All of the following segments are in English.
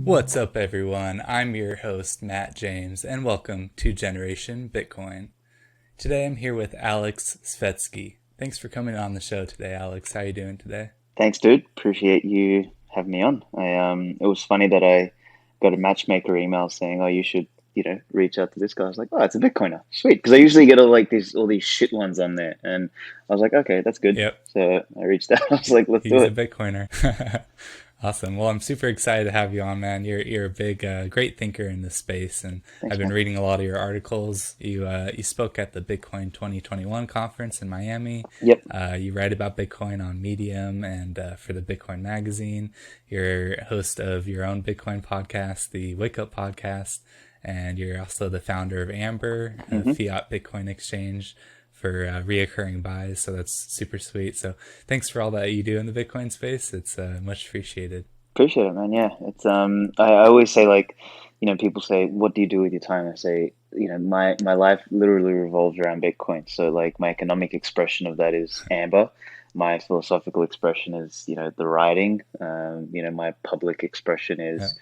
What's up, everyone? I'm your host, Matt James, and welcome to Generation Bitcoin. Today I'm here with Aleks Svetski. Thanks for coming on the show today, Alex. How you doing today? Thanks, dude. Appreciate you having me on. It was funny that I got a matchmaker email saying, "Oh, you should, reach out to this guy." I was like, "Oh, it's a Bitcoiner, sweet." Because I usually get all these shit ones on there, and I was like, "Okay, that's good." Yep, So I reached out. I was like, "Let's do he's a it." Bitcoiner. Awesome. Well, I'm super excited to have you on, man. You're a big, great thinker in this space, and I've Thanks, been man. reading a lot of your articles. You spoke at the Bitcoin 2021 conference in Miami. Yep. You write about Bitcoin on Medium and for the Bitcoin magazine. You're host of your own Bitcoin podcast, the Wake Up podcast, and you're also the founder of Amber, a hmm Fiat Bitcoin exchange for reoccurring buys. So that's super sweet. So thanks for all that you do in the Bitcoin space. It's much appreciated. Appreciate it, man. Yeah, it's I always say like, people say, "What do you do with your time?" I say, my life literally revolves around Bitcoin. So like my economic expression of that is Amber. My philosophical expression is, the writing. My public expression Yeah. is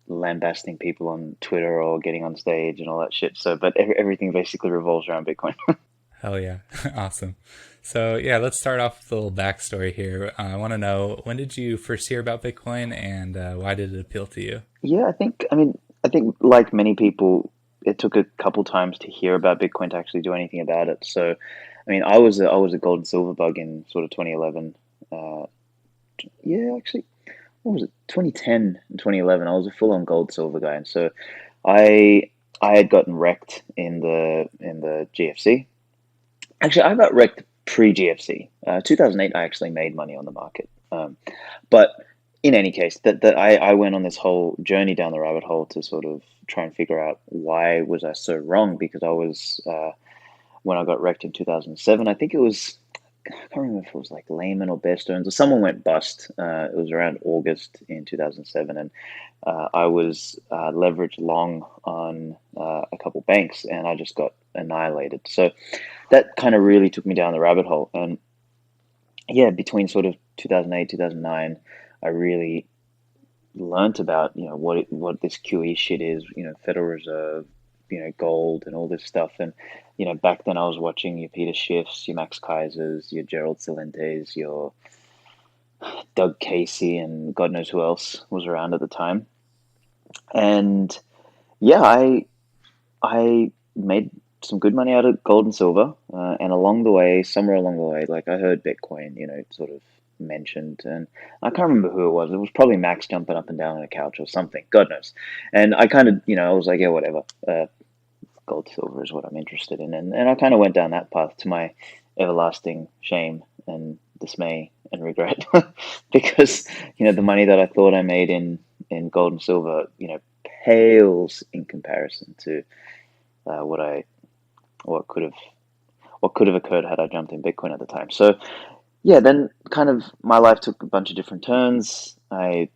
lambasting people on Twitter or getting on stage and all that shit. So, but everything basically revolves around Bitcoin. Hell yeah. Awesome. So yeah, let's start off with a little backstory here. I want to know, when did you first hear about Bitcoin, and why did it appeal to you? Yeah, I think like many people, it took a couple times to hear about Bitcoin to actually do anything about it. So, I was a gold and silver bug in sort of 2011. Uh, yeah, actually, what was it? 2010 and 2011. I was a full on gold silver guy, and so I I had gotten wrecked in the GFC. Actually, I got wrecked pre GFC. 2008, I actually made money on the market. But in any case, that I went on this whole journey down the rabbit hole to sort of try and figure out why was I so wrong, because I was when I got wrecked in 2007, I think it was, I can't remember if it was like Lehman or Bear Stearns or someone went bust. It was around August in 2007, and I was leveraged long on a couple banks, and I just got annihilated. So that kind of really took me down the rabbit hole. And yeah, between sort of 2008, 2009, I really learnt about, what this QE shit is, Federal Reserve, gold and all this stuff. And, back then I was watching your Peter Schiffs, your Max Kaisers, your Gerald Celentes, your Doug Casey, and God knows who else was around at the time. And yeah, I made some good money out of gold and silver, and along the way, somewhere along the way, like I heard Bitcoin, sort of mentioned, and I can't remember who it was. It was probably Max jumping up and down on a couch or something. God knows. And I kind of, I was like, yeah, whatever. Gold, silver is what I'm interested in, and I kind of went down that path to my everlasting shame and dismay and regret, because the money that I thought I made in gold and silver, pales in comparison to uh, what I what could have what could have occurred had I jumped in Bitcoin at the time. So yeah, then kind of my life took a bunch of different turns. I,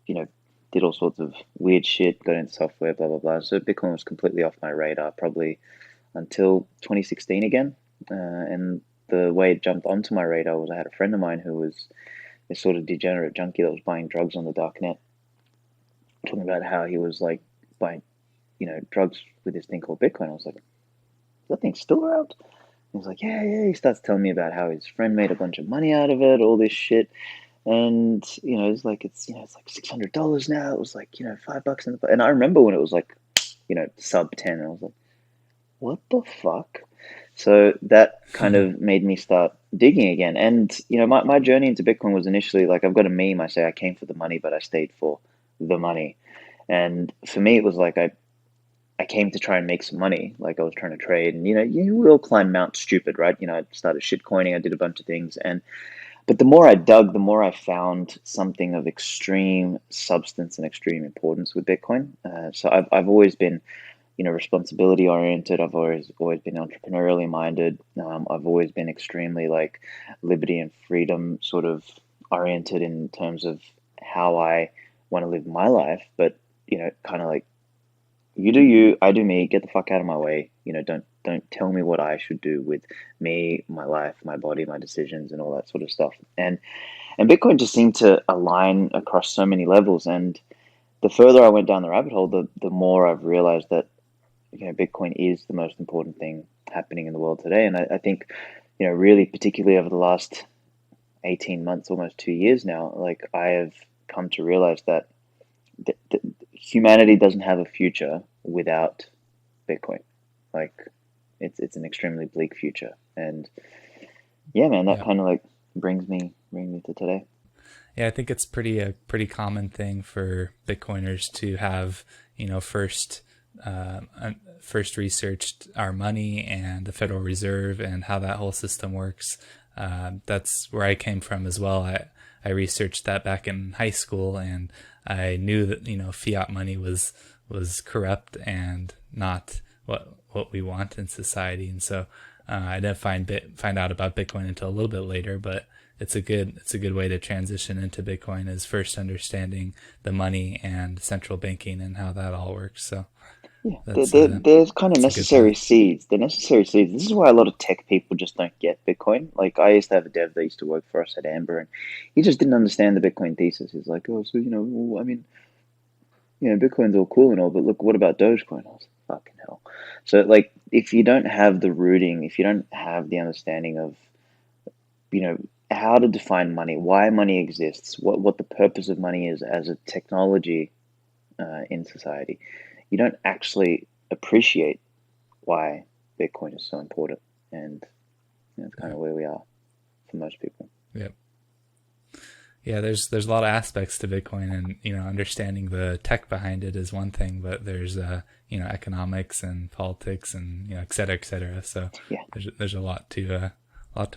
you know, did all sorts of weird shit, got into software, blah blah blah. So Bitcoin was completely off my radar probably until 2016 again. And the way it jumped onto my radar was I had a friend of mine who was this sort of degenerate junkie that was buying drugs on the dark net, talking about how he was like buying, drugs with this thing called Bitcoin. I was like, that thing's still around? He's like, yeah, yeah. He starts telling me about how his friend made a bunch of money out of it, all this shit. And, it's like $600 now. It was like, $5 in and I remember when it was like, sub 10. I was like, what the fuck? So that kind of made me start digging again. And, my journey into Bitcoin was initially like, I've got a meme. I say I came for the money, but I stayed for the money. And for me, it was like I came to try and make some money. Like I was trying to trade, and you will climb Mount Stupid, right? I started shit coining, I did a bunch of things, but the more I dug, the more I found something of extreme substance and extreme importance with Bitcoin. So I've always been, responsibility oriented. I've always been entrepreneurially minded. I've always been extremely like liberty and freedom sort of oriented in terms of how I want to live my life. But kind of like, you do you, I do me. Get the fuck out of my way. Don't tell me what I should do with me, my life, my body, my decisions, and all that sort of stuff. And Bitcoin just seemed to align across so many levels. And the further I went down the rabbit hole, the more I've realized that Bitcoin is the most important thing happening in the world today. And I think really particularly over the last 18 months, almost 2 years now, like I have come to realize that humanity doesn't have a future without Bitcoin. Like it's an extremely bleak future, and yeah, man, that Yeah. kind of like brings me to today. Yeah, I think it's a pretty common thing for Bitcoiners to have, first first researched our money and the Federal Reserve and how that whole system works. That's where I came from as well. I researched that back in high school, and I knew that fiat money was corrupt and not what we want in society. And so I didn't find out about Bitcoin until a little bit later, but it's a good way to transition into Bitcoin, is first understanding the money and central banking and how that all works. So Yeah, there's kind of that's a good necessary point. seeds. The necessary seeds. This is why a lot of tech people just don't get Bitcoin. Like I used to have a dev that used to work for us at Amber, and he just didn't understand the Bitcoin thesis. He's like, oh, so well, I mean, Bitcoin's all cool and all, but look, what about Dogecoin? I was like, fucking hell. So like, if you don't have the rooting, if you don't have the understanding of you know how to define money, why money exists, what the purpose of money is as a technology in society, you don't actually appreciate why Bitcoin is so important. And that's kind of where we are for most people. Yep. Yeah, there's a lot of aspects to Bitcoin, and understanding the tech behind it is one thing, but there's economics and politics and et cetera, et cetera. So Yeah. there's a lot to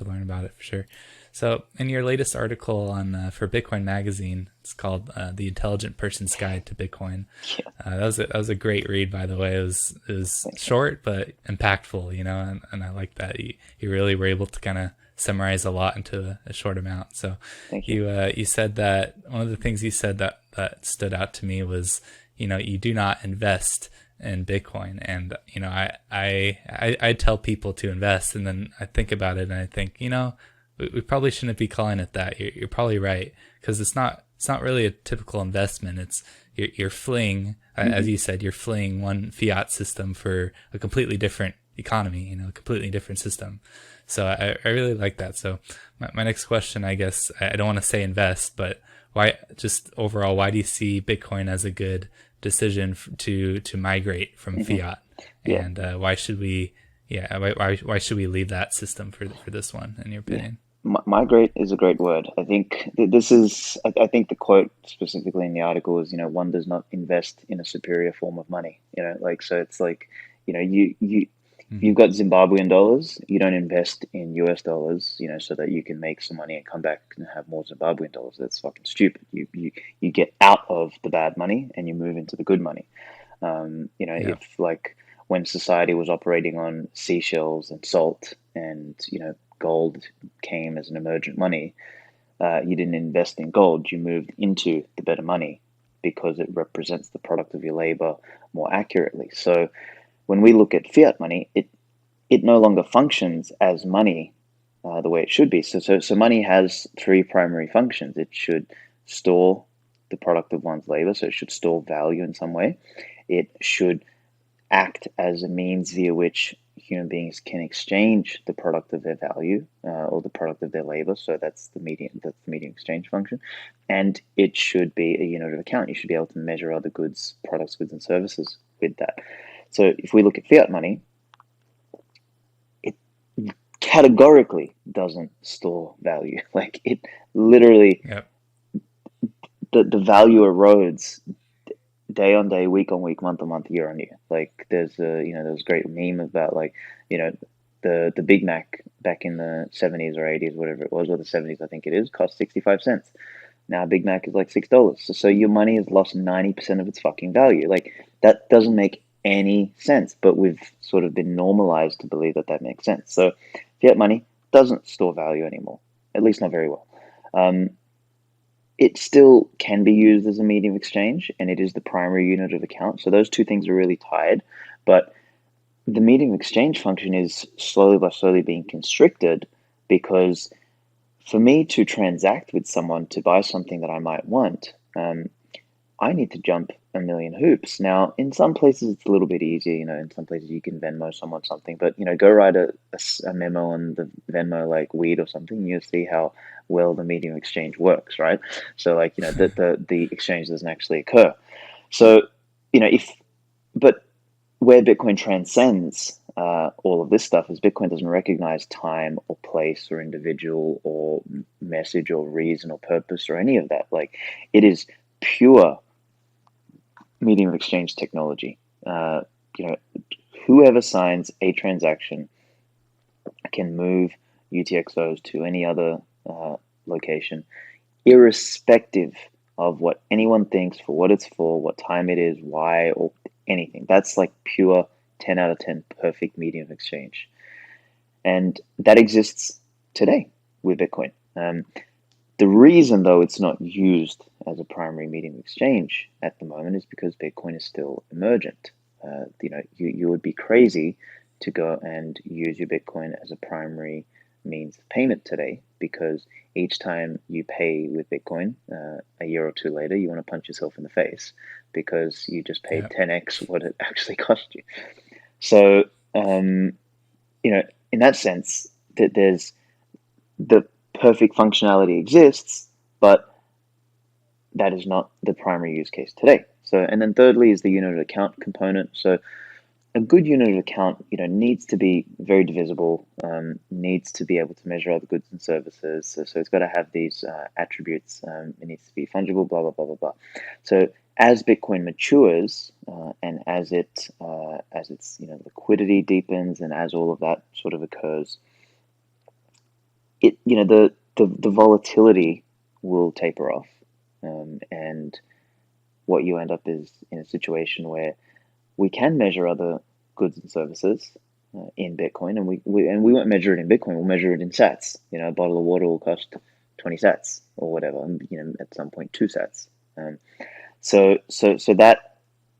learn about it for sure. So in your latest article on for Bitcoin Magazine, it's called "The Intelligent Person's Guide to Bitcoin." Yeah. That was a great read, by the way. It was short but impactful, and I like that you really were able to kind of summarize a lot into a short amount. So Thank you. you said that one of the things you said that stood out to me was you do not invest in Bitcoin, and I tell people to invest, and then I think about it and I think we probably shouldn't be calling it that. You're probably right, because it's not really a typical investment. It's you're fleeing, as you said, you're fleeing one fiat system for a completely different economy, a completely different system. So I really like that. So my next question, I guess, I don't want to say invest, but why, just overall, why do you see Bitcoin as a good decision to migrate from fiat? Yeah. And why should we, why should we leave that system for this one, in your Yeah. opinion? Migrate is a great word. I think this is, I think the quote specifically in the article is, one does not invest in a superior form of money, like, so it's like, you've got Zimbabwean dollars, you don't invest in US dollars, so that you can make some money and come back and have more Zimbabwean dollars. That's fucking stupid. You get out of the bad money and you move into the good money. Yeah. If like when society was operating on seashells and salt and, gold came as an emergent money, you didn't invest in gold, you moved into the better money because it represents the product of your labor more accurately. So when we look at fiat money, it no longer functions as money the way it should be. So money has three primary functions. It should store the product of one's labor, so it should store value in some way. It should act as a means via which human beings can exchange the product of their value or the product of their labor. So that's the medium exchange function. And it should be a unit of account. You should be able to measure other goods, products, goods, and services with that. So if we look at fiat money, it categorically doesn't store value. Like it literally, Yep. the value erodes day on day, week on week, month on month, year on year. Like there's a great meme about like, the Big Mac back in the 70s or 80s, whatever it was, or the 70s, I think it is, cost 65 cents. Now Big Mac is like $6. So your money has lost 90% of its fucking value. Like that doesn't make any sense, but we've sort of been normalized to believe that makes sense. So fiat money doesn't store value anymore, at least not very well. It still can be used as a medium of exchange, and it is the primary unit of account. So those two things are really tied, but the medium of exchange function is slowly being constricted, because for me to transact with someone to buy something that I might want, I need to jump a million hoops. Now, in some places, it's a little bit easier. In some places you can Venmo someone something, but go write a memo on the Venmo like weed or something. You'll see how well the medium exchange works, right? So, like, the exchange doesn't actually occur. So, if but where Bitcoin transcends all of this stuff is Bitcoin doesn't recognize time or place or individual or message or reason or purpose or any of that. Like, it is pure medium of exchange technology. You know, whoever signs a transaction can move UTXOs to any other location, irrespective of what anyone thinks, for what it's for, what time it is, why, or anything. That's like pure 10 out of 10 perfect medium of exchange. And that exists today with Bitcoin. The reason, though, it's not used as a primary medium of exchange at the moment is because Bitcoin is still emergent. You would be crazy to go and use your Bitcoin as a primary means of payment today, because each time you pay with Bitcoin, a year or two later, you want to punch yourself in the face because you just paid 10x what it actually cost you. So, in that sense, that there's the perfect functionality exists, but that is not the primary use case today. So, and then thirdly is the unit of account component. So, a good unit of account, needs to be very divisible, needs to be able to measure other goods and services. So it's got to have these attributes. It needs to be fungible, blah, blah, blah, blah, blah. So as Bitcoin matures and as its liquidity deepens and as all of that sort of occurs, the volatility will taper off, and what you end up is in a situation where we can measure other goods and services in Bitcoin, and we won't measure it in Bitcoin. We'll measure it in sats. A bottle of water will cost 20 sats or whatever, and at some point 2 sats. So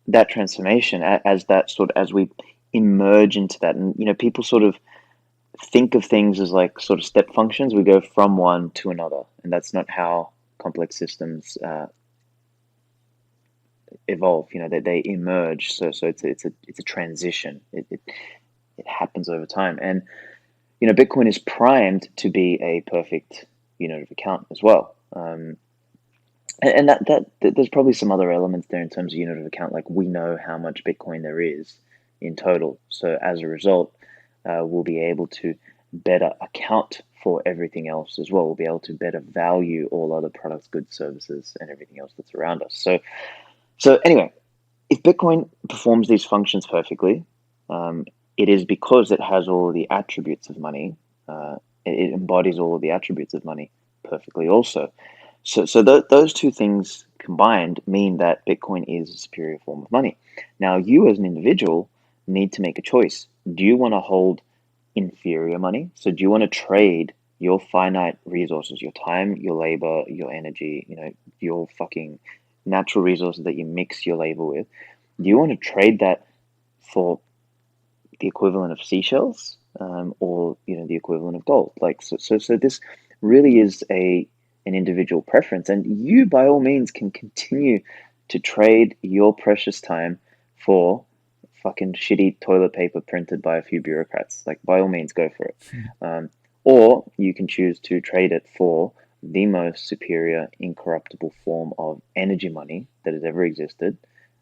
that transformation, as we emerge into that, and people sort of think of things as like sort of step functions. We go from one to another, and that's not how complex systems evolve. They emerge. So it's a transition. It happens over time, and Bitcoin is primed to be a perfect unit of account as well. And that there's probably some other elements there in terms of unit of account. Like, we know how much Bitcoin there is in total, so as a result, we'll be able to better account for everything else as well. We'll be able to better value all other products, goods, services, and everything else that's around us. So anyway, if Bitcoin performs these functions perfectly, it is because it has all of the attributes of money. It embodies all of the attributes of money perfectly also. So those two things combined mean that Bitcoin is a superior form of money. Now, you as an individual need to make a choice. Do you want to hold inferior money? So do you want to trade your finite resources, your time, your labor, your energy, your fucking natural resources that you mix your labor with? Do you want to trade that for the equivalent of seashells, or the equivalent of gold? Like, so this really is an individual preference, and you by all means can continue to trade your precious time for fucking shitty toilet paper printed by a few bureaucrats. Like, by all means, go for it. Or you can choose to trade it for the most superior, incorruptible form of energy money that has ever existed,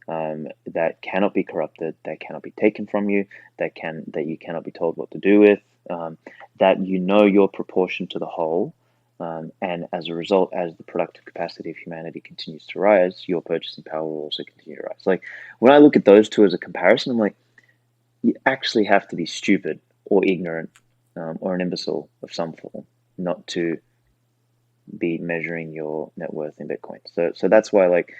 that cannot be corrupted, that cannot be taken from you, that you cannot be told what to do with, that your proportion to the whole, and as a result, as the productive capacity of humanity continues to rise, your purchasing power will also continue to rise. Like, when I look at those two as a comparison, I'm like, you actually have to be stupid or ignorant, or an imbecile of some form not to be measuring your net worth in Bitcoin. So that's why, like,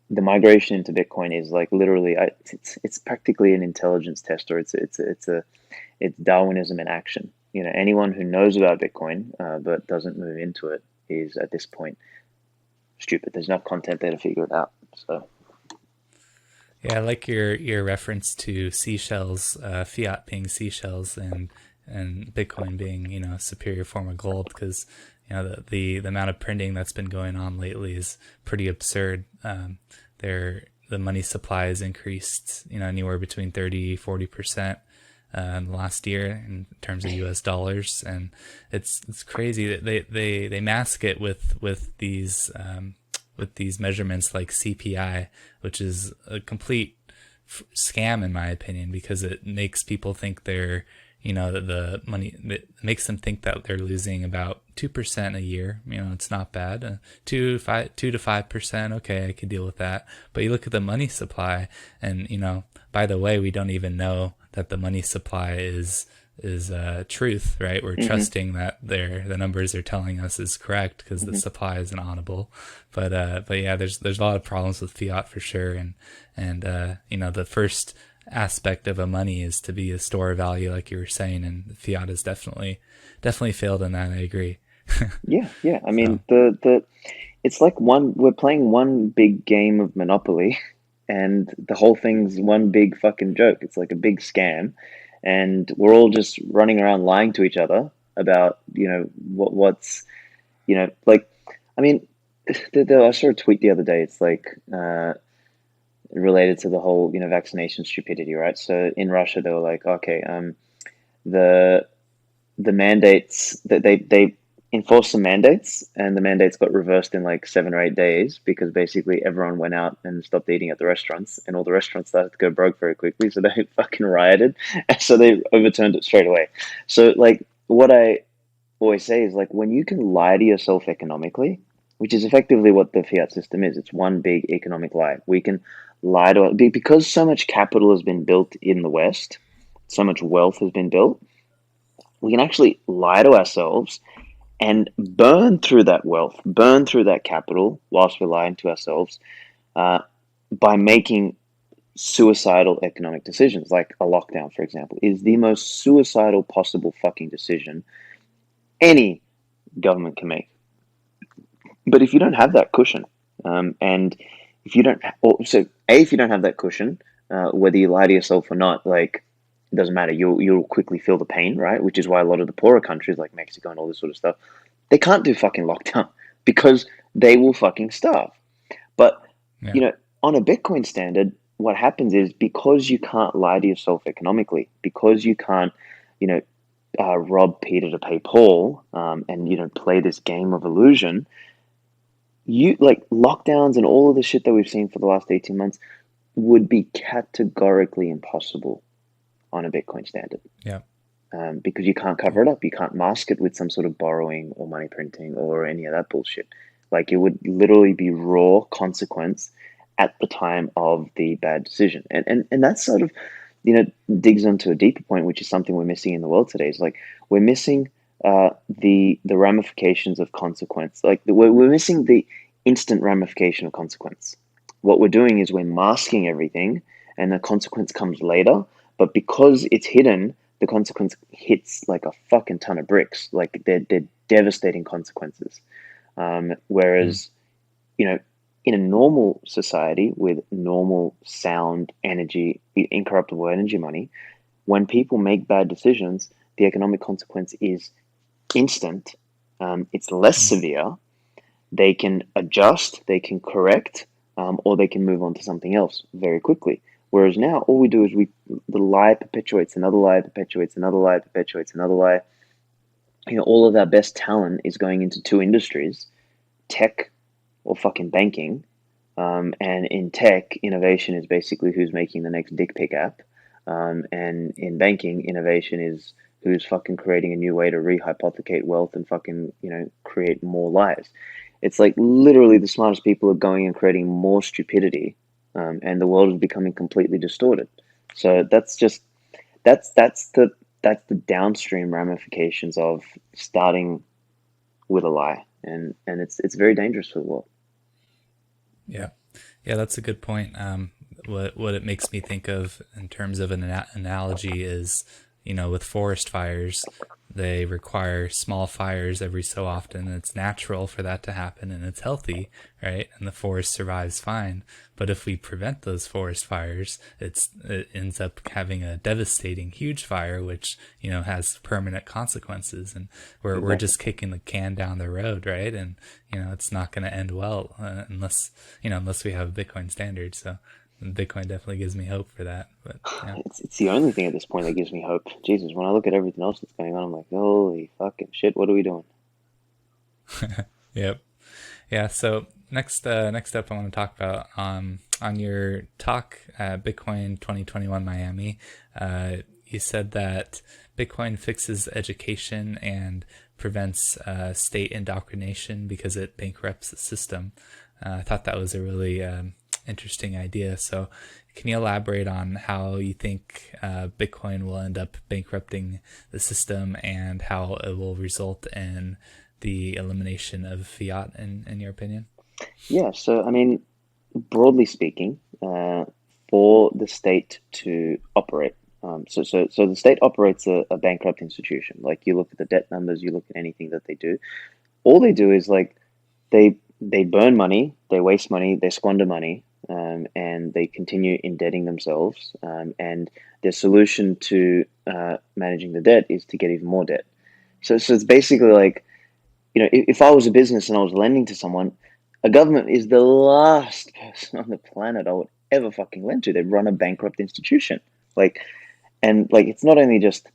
the migration into Bitcoin is like literally, it's practically an intelligence test, or it's Darwinism in action. Anyone who knows about Bitcoin but doesn't move into it is at this point stupid. There's enough content there to figure it out. So yeah, I like your reference to seashells, fiat being seashells, and and Bitcoin being, a superior form of gold, because the amount of printing that's been going on lately is pretty absurd. The money supply has increased, anywhere between 30-40% in the last year in terms of US dollars, and it's crazy that they mask it with these measurements like CPI, which is a complete scam in my opinion, because it makes people think they're, the money, it makes them think that they're losing about 2% a year. It's not bad. 2 to 5%. Okay, I can deal with that. But you look at the money supply, and by the way, we don't even know that the money supply is truth, right? We're trusting that the numbers are telling us is correct because the supply isn't audible. But yeah, there's a lot of problems with fiat for sure, and the first aspect of a money is to be a store of value, like you were saying, and fiat has definitely failed in that. I agree. Yeah. I mean, the it's like we're playing one big game of Monopoly, and the whole thing's one big fucking joke. It's like a big scam, and we're all just running around lying to each other about what's like. I mean, I saw a tweet the other day. It's like related to the whole vaccination stupidity, right? So in Russia, they were like, okay, the mandates that they enforced some mandates, and the mandates got reversed in like 7 or 8 days, because basically everyone went out and stopped eating at the restaurants, and all the restaurants started to go broke very quickly, so they fucking rioted, and so they overturned it straight away. So like, what I always say is, like, when you can lie to yourself economically, which is effectively what the fiat system is, it's one big economic lie. We can lie to it because so much capital has been built in the West, so much wealth has been built. We can actually lie to ourselves and burn through that wealth, burn through that capital whilst we're lying to ourselves, by making suicidal economic decisions. Like a lockdown, for example, is the most suicidal possible fucking decision any government can make. But if you don't have that cushion, and if you don't, if you don't have that cushion, whether you lie to yourself or not, like, it doesn't matter. You'll quickly feel the pain, right? Which is why a lot of the poorer countries like Mexico and all this sort of stuff, they can't do fucking lockdown because they will fucking starve. But on a Bitcoin standard, what happens is, because you can't lie to yourself economically, because you can't, rob Peter to pay Paul, and play this game of illusion. You like lockdowns and all of the shit that we've seen for the last 18 months would be categorically impossible on a Bitcoin standard. Yeah. Because you can't cover it up. You can't mask it with some sort of borrowing or money printing or any of that bullshit. Like, it would literally be raw consequence at the time of the bad decision. And that's sort of, digs onto a deeper point, which is something we're missing in the world today. Is like, we're missing the ramifications of consequence. Like, we're missing the instant ramification of consequence. What we're doing is we're masking everything, and the consequence comes later. But because it's hidden, the consequence hits like a fucking ton of bricks. Like, they're devastating consequences. Whereas, in a normal society with normal, sound energy, incorruptible energy money, when people make bad decisions, the economic consequence is instant. It's less severe. They can adjust, they can correct, or they can move on to something else very quickly. Whereas now, all we do is the lie perpetuates another lie, perpetuates another lie, perpetuates another lie. All of our best talent is going into 2 industries, tech or fucking banking. And in tech, innovation is basically who's making the next dick pic app. And in banking, innovation is who's fucking creating a new way to rehypothecate wealth and fucking, create more lies. It's like, literally, the smartest people are going and creating more stupidity, and the world is becoming completely distorted. So that's the downstream ramifications of starting with a lie, and it's very dangerous for the world. Yeah, that's a good point. What it makes me think of in terms of an analogy is with forest fires, they require small fires every so often. It's natural for that to happen and it's healthy, right? And the forest survives fine. But if we prevent those forest fires, it ends up having a devastating, huge fire, which, has permanent consequences. And we're just kicking the can down the road, right? And, it's not going to end well unless we have a Bitcoin standard. So Bitcoin definitely gives me hope for that. But yeah. It's the only thing at this point that gives me hope. Jesus, when I look at everything else that's going on, I'm like, holy fucking shit, what are we doing? Yep. Yeah. So next up, I want to talk about on your talk at Bitcoin 2021 Miami. You said that Bitcoin fixes education and prevents state indoctrination because it bankrupts the system. I thought that was a really interesting idea. So can you elaborate on how you think Bitcoin will end up bankrupting the system and how it will result in the elimination of fiat, in your opinion? Yeah, so I mean, broadly speaking, for the state to operate, so the state operates a bankrupt institution. Like you look at the debt numbers, you look at anything that they do. All they do is like they burn money, they waste money, they squander money, and they continue indebting themselves. And their solution to managing the debt is to get even more debt. So it's basically like, if I was a business and I was lending to someone, a government is the last person on the planet I would ever fucking lend to. They run a bankrupt institution. And it's not only just,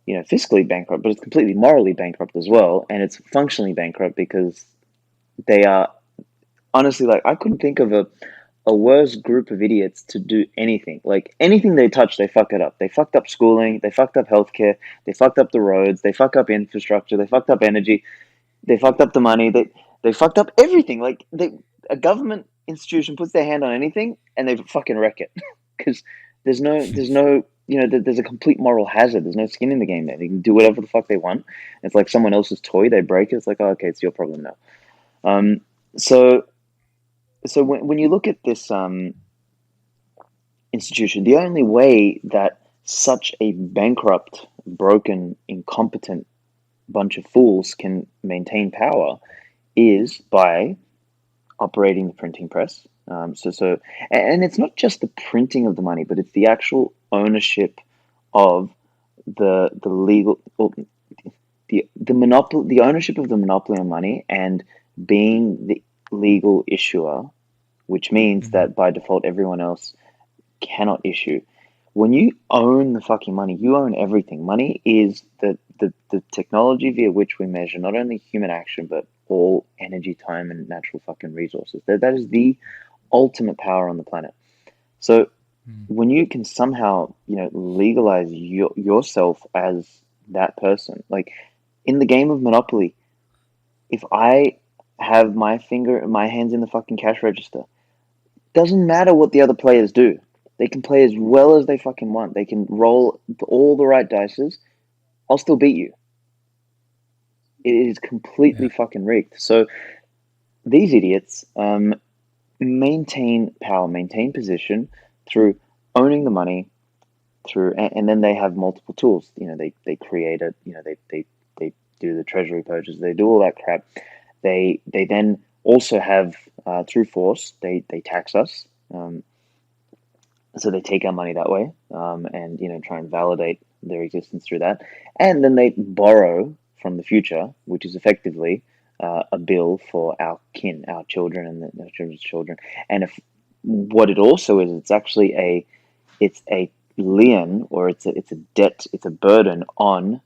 fiscally bankrupt, but it's completely morally bankrupt as well. And it's functionally bankrupt because they are honestly, like, I couldn't think of a worse group of idiots to do anything. Like anything they touch, they fuck it up. They fucked up schooling, they fucked up healthcare, they fucked up the roads, they fuck up infrastructure, they fucked up energy, they fucked up the money, they fucked up everything. Like a government institution puts their hand on anything and they fucking wreck it. Because there's no there's a complete moral hazard. There's no skin in the game there. They can do whatever the fuck they want. It's like someone else's toy, they break it, it's like, oh, okay, it's your problem now. So when you look at this institution, the only way that such a bankrupt, broken, incompetent bunch of fools can maintain power is by operating the printing press. And it's not just the printing of the money, but it's the actual ownership of the legal, the monopoly, the ownership of the monopoly on money, and being the legal issuer, which means that by default everyone else cannot issue. When you own the fucking money, you own everything. Money is the technology via which we measure not only human action, but all energy, time, and natural fucking resources. That is the ultimate power on the planet. So when you can somehow, legalize yourself as that person, like in the game of Monopoly, if I have my hands in the fucking cash register, doesn't matter what the other players do. They can play as well as they fucking want. They can roll all the right dices. I'll still beat you. It is completely fucking rigged. So these idiots maintain power, maintain position through owning the money, and then they have multiple tools. They create it. They do the treasury purchase. They do all that crap. They then also have through force. They tax us. So they take our money that way, and try and validate their existence through that, and then they borrow from the future, which is effectively a bill for our kin, our children, and our children's children. And if what it also is, it's actually it's a lien, or it's a debt, it's a burden on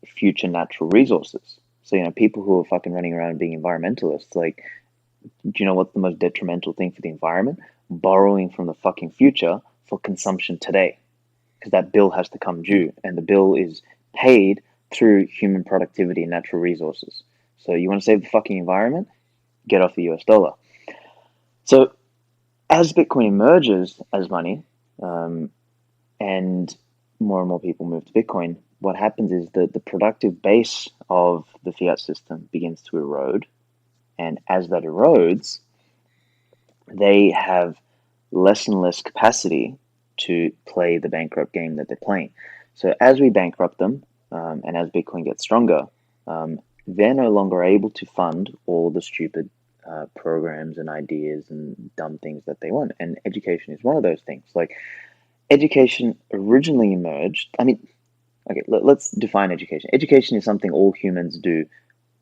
future natural resources. So people who are fucking running around being environmentalists, like, do you know what's the most detrimental thing for the environment? Borrowing from the fucking future for consumption today, because that bill has to come due, and the bill is paid through human productivity and natural resources. So you want to save the fucking environment? Get off the US dollar. So as Bitcoin emerges as money, and more people move to Bitcoin, what happens is that the productive base of the fiat system begins to erode. And as that erodes, they have less and less capacity to play the bankrupt game that they're playing. So as we bankrupt them, and as Bitcoin gets stronger, they're no longer able to fund all the stupid programs and ideas and dumb things that they want. And education is one of those things. Like, education originally emerged. I mean, okay, let's define education. Education is something all humans do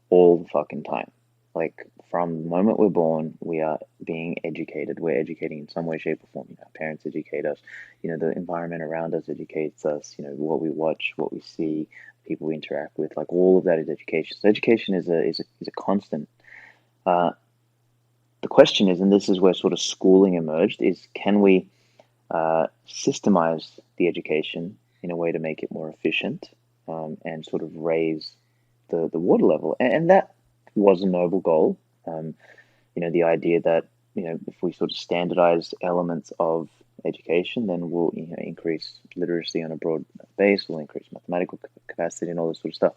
all the fucking time. Like, from the moment we're born, we are being educated. We're educating in some way, shape, or form. Our parents educate us. The environment around us educates us. What we watch, what we see, people we interact with. Like, all of that is education. So education is a constant. The question is, and this is where sort of schooling emerged, is can we systemize the education in a way to make it more efficient, and sort of raise the water level? And that was a noble goal. The idea that if we sort of standardize elements of education, then we'll increase literacy on a broad base, we'll increase mathematical capacity and all this sort of stuff.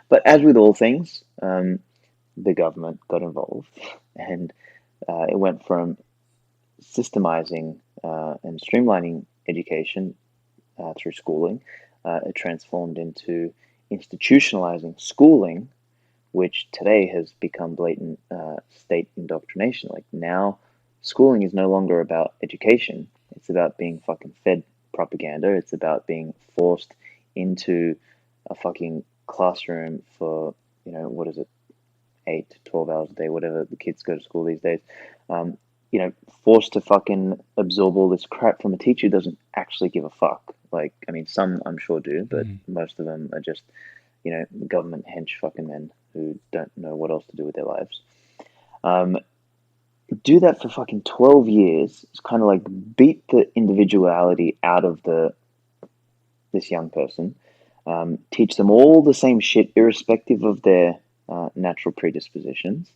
But as with all things, the government got involved, and it went from systemizing and streamlining education through schooling. It transformed into institutionalizing schooling, which today has become blatant state indoctrination. Like, now, schooling is no longer about education. It's about being fucking fed propaganda. It's about being forced into a fucking classroom for, what is it, 8 to 12 hours a day, whatever the kids go to school these days. Forced to fucking absorb all this crap from a teacher who doesn't actually give a fuck. Like, I mean, some I'm sure do, but most of them are just, government hench fucking men who don't know what else to do with their lives. Do that for fucking 12 years. It's kind of like beat the individuality out of this young person. Teach them all the same shit, irrespective of their natural predispositions.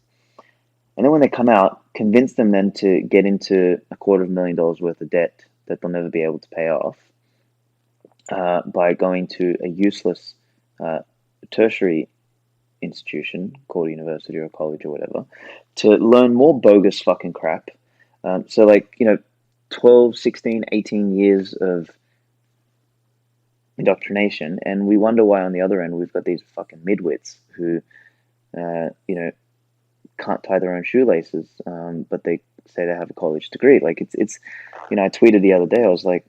And then when they come out, convince them then to get into $250,000 worth of debt that they'll never be able to pay off, by going to a useless tertiary institution called a university or a college or whatever, to learn more bogus fucking crap. So like, 12, 16, 18 years of indoctrination, and we wonder why on the other end we've got these fucking midwits who, can't tie their own shoelaces, but they say they have a college degree. Like, it's I tweeted the other day, I was like,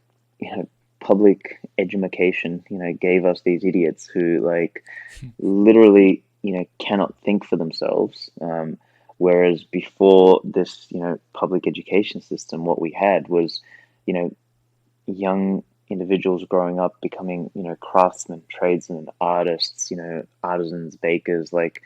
public education, gave us these idiots who, like, literally, cannot think for themselves. Whereas before this, public education system, what we had was, young individuals growing up becoming, craftsmen, tradesmen, artists, artisans, bakers, like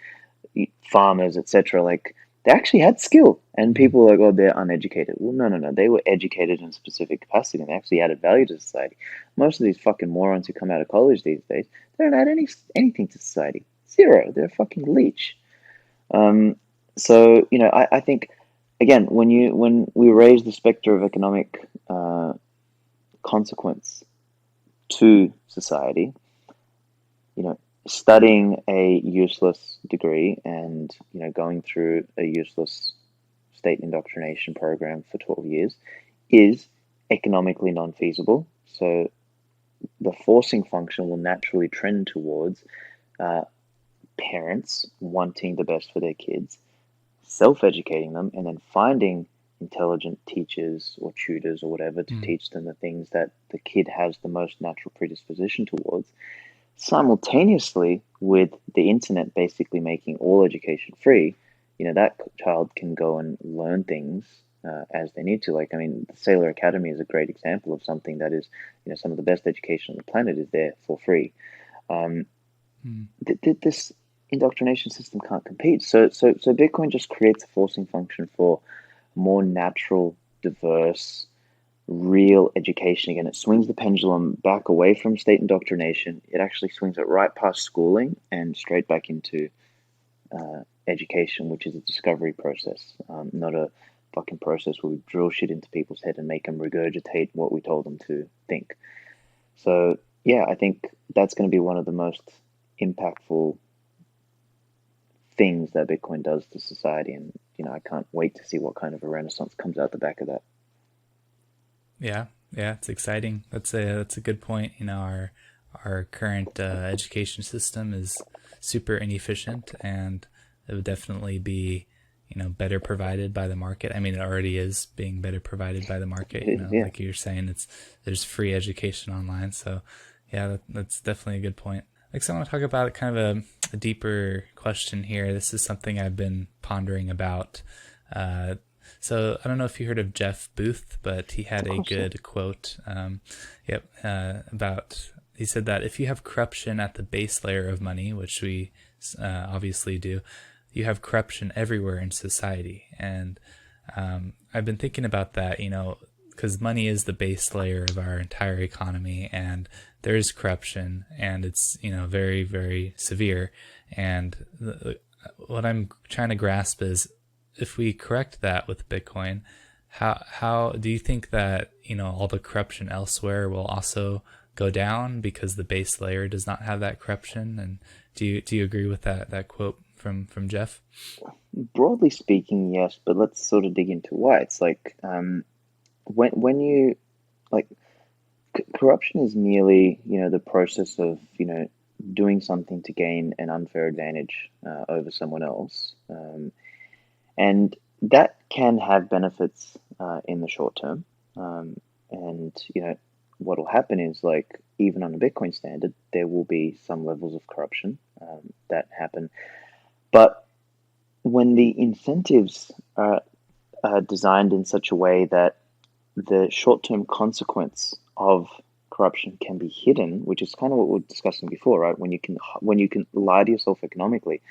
farmers, etc. Like, they actually had skill, and people were like, oh, they're uneducated. Well, no, they were educated in a specific capacity, and they actually added value to society. Most of these fucking morons who come out of college these days, they don't add anything to society. Zero. They're a fucking leech. So I think, again, when we raise the specter of economic consequence to society, studying a useless degree and going through a useless state indoctrination program for 12 years is economically non-feasible. So the forcing function will naturally trend towards parents wanting the best for their kids, self-educating them, and then finding intelligent teachers or tutors or whatever to teach them the things that the kid has the most natural predisposition towards, simultaneously with the internet basically making all education free. That child can go and learn things as they need to. Like, I mean, the Sailor Academy is a great example of something that is, some of the best education on the planet is there for free. This indoctrination system can't compete. So Bitcoin just creates a forcing function for more natural, diverse, real education. Again, it swings the pendulum back away from state indoctrination. It actually swings it right past schooling and straight back into education, which is a discovery process, not a fucking process where we drill shit into people's head and make them regurgitate what we told them to think. So yeah, I think that's going to be one of the most impactful things that Bitcoin does to society, and I can't wait to see what kind of a renaissance comes out the back of that. Yeah, it's exciting. That's a good point. Our our current education system is super inefficient, and it would definitely be, better provided by the market. I mean, it already is being better provided by the market. Yeah. Like you're saying, there's free education online. So, yeah, that's definitely a good point. Like, so I want to talk about kind of a deeper question here. This is something I've been pondering about. So I don't know if you heard of Jeff Booth, but he had a good quote. He said that if you have corruption at the base layer of money, which we obviously do, you have corruption everywhere in society. And I've been thinking about that, because money is the base layer of our entire economy, and there is corruption, and it's, very, very severe. And what I'm trying to grasp is, if we correct that with Bitcoin, how do you think that, all the corruption elsewhere will also go down because the base layer does not have that corruption? And do you agree with that quote from Jeff? Broadly speaking, yes, but let's sort of dig into why. It's like when you like corruption is merely the process of doing something to gain an unfair advantage over someone else, and that can have benefits in the short term. And what will happen is, like, even on a Bitcoin standard, there will be some levels of corruption that happen, but when the incentives are designed in such a way that the short-term consequence of corruption can be hidden, which is kind of what we were discussing before, right? When you can lie to yourself economically,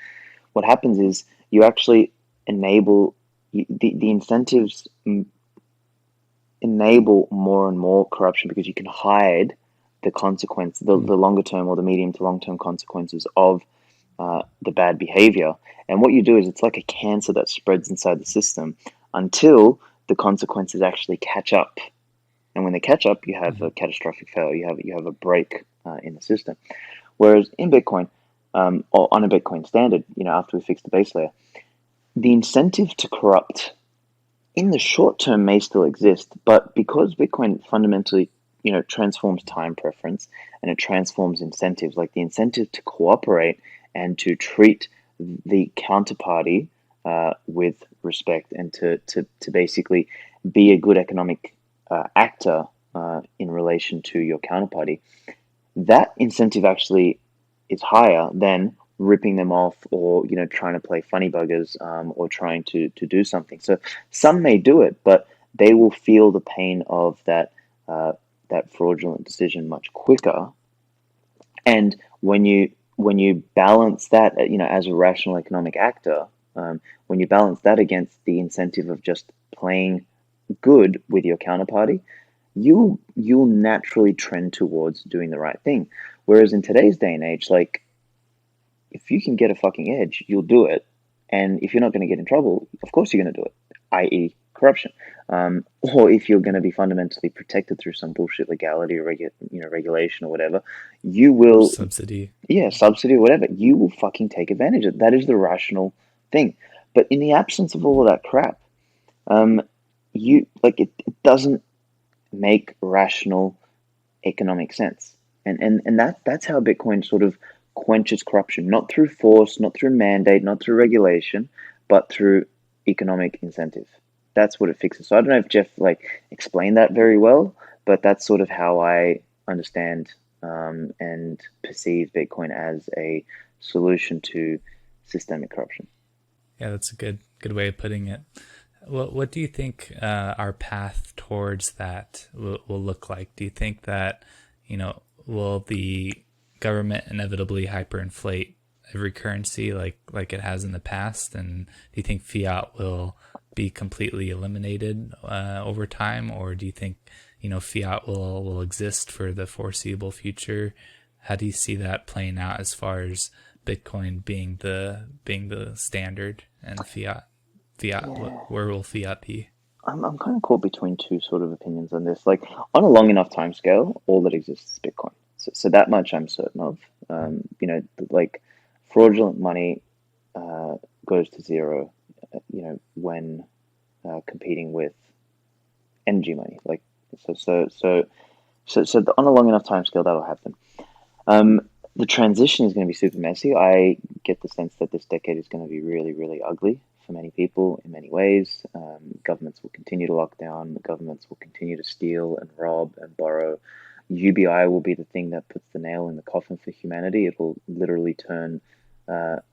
what happens is you actually enable the incentives enable more and more corruption, because you can hide the consequence, the longer term or the medium to long term consequences of the bad behavior. And what you do is, it's like a cancer that spreads inside the system until the consequences actually catch up. And when they catch up, you have a catastrophic failure. You have a break in the system. Whereas in Bitcoin, or on a Bitcoin standard, after we fix the base layer, the incentive to corrupt in the short term may still exist, but because Bitcoin fundamentally, transforms time preference, and it transforms incentives, like the incentive to cooperate and to treat the counterparty with respect, and to basically be a good economic actor in relation to your counterparty, that incentive actually is higher than ripping them off, or trying to play funny buggers, or trying to do something. So some may do it, but they will feel the pain of that fraudulent decision much quicker. And when you balance that, as a rational economic actor, when you balance that against the incentive of just playing good with your counterparty, you'll naturally trend towards doing the right thing. Whereas in today's day and age, like, if you can get a fucking edge, you'll do it. And if you're not going to get in trouble, of course you're going to do it, i.e. corruption. Or if you're going to be fundamentally protected through some bullshit legality or regulation or whatever, you will... Subsidy. Yeah, subsidy or whatever. You will fucking take advantage of it. That is the rational thing. But in the absence of all of that crap, it doesn't make rational economic sense. And that's how Bitcoin sort of quenches corruption, not through force, not through mandate, not through regulation, but through economic incentive. That's what it fixes. So I don't know if Jeff explained that very well, but that's sort of how I understand and perceive Bitcoin as a solution to systemic corruption. Yeah, that's a good way of putting it. What do you think our path towards that will look like? Do you think that, will the government inevitably hyperinflate every currency like it has in the past? And do you think fiat will be completely eliminated over time? Or do you think, fiat will exist for the foreseeable future? How do you see that playing out as far as Bitcoin being the standard and fiat? Yeah. Where will fiat be? I'm kind of caught between two sort of opinions on this. Like, on a long enough time scale, all that exists is Bitcoin. So that much I'm certain of. Fraudulent money goes to zero, when competing with energy money. On a long enough time scale, that'll happen. The transition is going to be super messy. I get the sense that this decade is going to be really, really ugly for many people in many ways. Governments will continue to lock down. Governments will continue to steal and rob and borrow. UBI will be the thing that puts the nail in the coffin for humanity. It will literally turn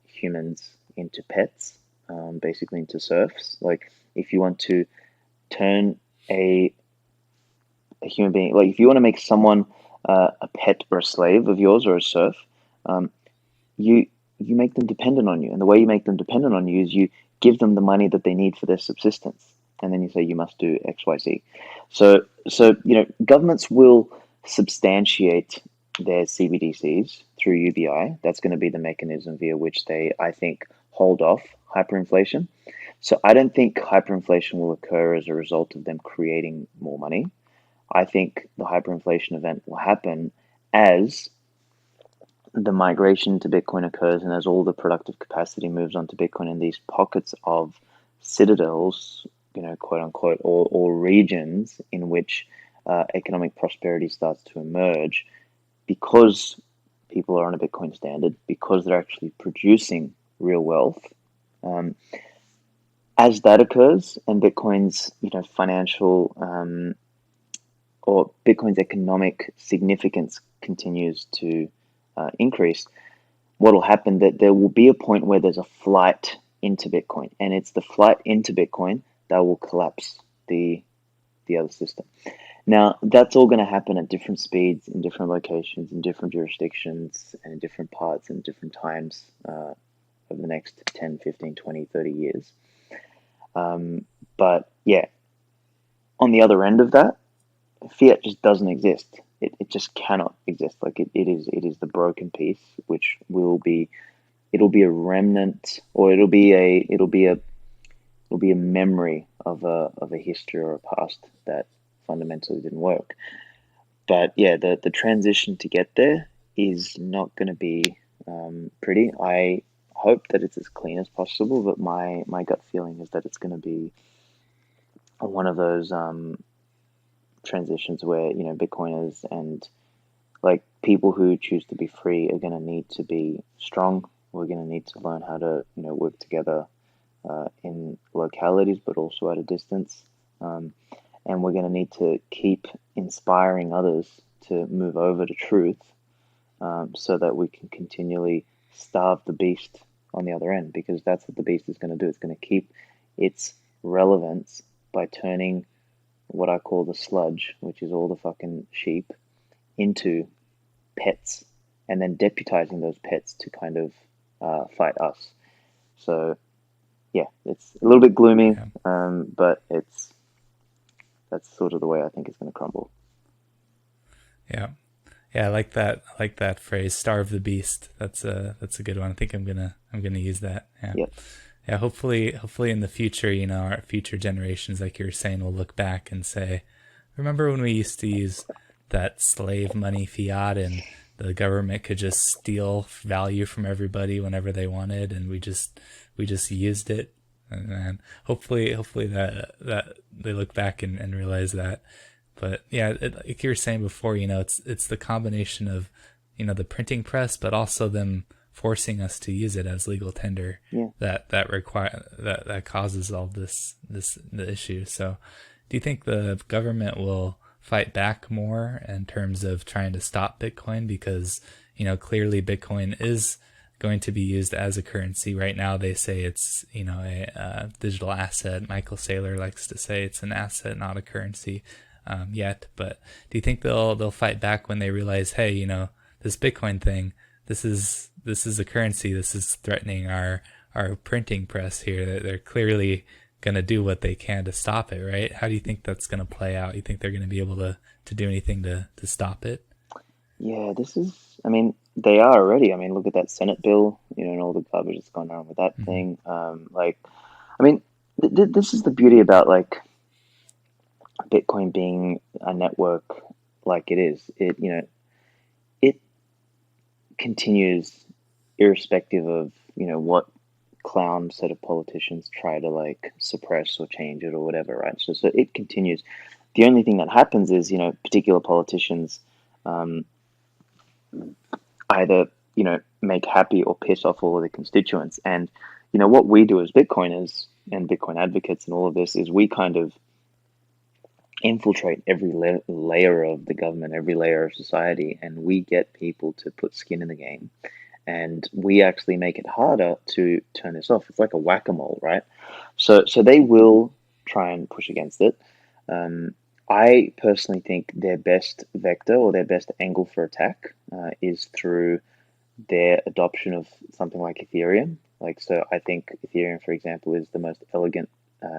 humans into pets, basically into serfs. Like, if you want to turn a human being, like if you want to make someone a pet or a slave of yours or a serf, you make them dependent on you, and the way you make them dependent on you is you give them the money that they need for their subsistence, and then you say you must do X, Y, Z. So governments will substantiate their CBDCs through UBI. That's going to be the mechanism via which they, I think, hold off hyperinflation. So I don't think hyperinflation will occur as a result of them creating more money. I think the hyperinflation event will happen as the migration to Bitcoin occurs and as all the productive capacity moves onto Bitcoin in these pockets of citadels, quote unquote, or regions in which economic prosperity starts to emerge, because people are on a Bitcoin standard, because they're actually producing real wealth. As that occurs and Bitcoin's financial or Bitcoin's economic significance continues to increase, what will happen that there will be a point where there's a flight into Bitcoin, and it's the flight into Bitcoin that will collapse the other system. Now, that's all going to happen at different speeds, in different locations, in different jurisdictions, and in different parts and different times over the next 10, 15, 20, 30 years. But yeah, on the other end of that, fiat just doesn't exist. It just cannot exist. Like it is the broken piece, which it'll be a remnant, or it'll be a memory of a history or a past that fundamentally didn't work. But yeah, the transition to get there is not going to be pretty. I hope that it's as clean as possible, but my gut feeling is that it's going to be one of those transitions where Bitcoiners and like people who choose to be free are going to need to be strong. We're going to need to learn how to work together in localities, but also at a distance. And we're going to need to keep inspiring others to move over to truth, so that we can continually starve the beast on the other end, because that's what the beast is going to do. It's going to keep its relevance by turning what I call the sludge, which is all the fucking sheep, into pets, and then deputizing those pets to kind of fight us. So yeah, it's a little bit gloomy, but that's sort of the way I think it's going to crumble. Yeah, I like that. I like that phrase, "starve the beast." That's a good one. I think I'm gonna use that. Yeah. Yep. Yeah. Hopefully in the future, our future generations, like you were saying, will look back and say, "Remember when we used to use that slave money fiat, and the government could just steal value from everybody whenever they wanted, and we just used it." And hopefully that they look back and realize that. But yeah, like you were saying before, it's the combination of the printing press, but also them forcing us to use it as legal tender, that causes all the issue. So do you think the government will fight back more in terms of trying to stop Bitcoin? Because clearly Bitcoin is going to be used as a currency. Right now they say it's a digital asset. Michael Saylor likes to say it's an asset, not a currency yet. But do you think they'll fight back when they realize, hey, this Bitcoin thing, this is a currency, this is threatening our printing press here? They're clearly going to do what they can to stop it, right? How do you think that's going to play out? You think they're going to be able to do anything to stop it? Yeah, they are already. Look at that Senate bill, and all the garbage that's gone on with that thing. This is the beauty about Bitcoin being a network like it is. It continues irrespective of what clown set of politicians try to suppress or change it or whatever, right? So it continues. The only thing that happens is particular politicians either, make happy or piss off all of the constituents. And, what we do as Bitcoiners and Bitcoin advocates and all of this is we kind of infiltrate every layer of the government, every layer of society, and we get people to put skin in the game. And we actually make it harder to turn this off. It's like a whack-a-mole, right? So they will try and push against it. I personally think their best vector or their best angle for attack is through their adoption of something like Ethereum. So I think Ethereum, for example, is the most elegant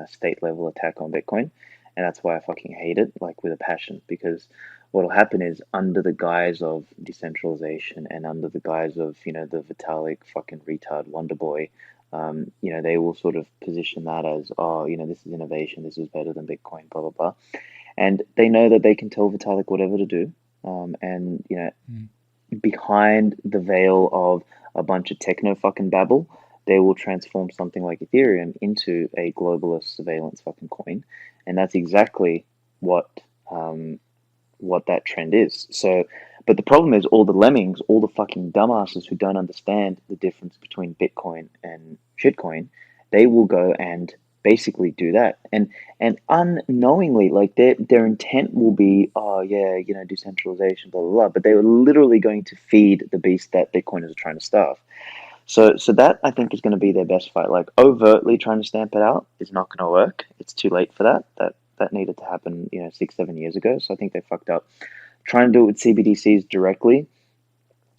state level attack on Bitcoin. And that's why I fucking hate it, with a passion, because what'll happen is under the guise of decentralization and under the guise of, the Vitalik fucking retard wonder boy, they will sort of position that as, oh, this is innovation, this is better than Bitcoin, blah, blah, blah. And they know that they can tell Vitalik whatever to do. Behind the veil of a bunch of techno fucking babble, they will transform something like Ethereum into a globalist surveillance fucking coin. And that's exactly what that trend is. So, but the problem is all the lemmings, all the fucking dumbasses who don't understand the difference between Bitcoin and shitcoin, they will go and basically do that. And unknowingly, their intent will be, oh yeah, decentralization, blah, blah, blah. But they were literally going to feed the beast that Bitcoiners are trying to starve. So that I think is going to be their best fight. Overtly trying to stamp it out is not going to work. It's too late for that. That needed to happen, 6-7 years ago. So I think they fucked up. Trying to do it with CBDCs directly,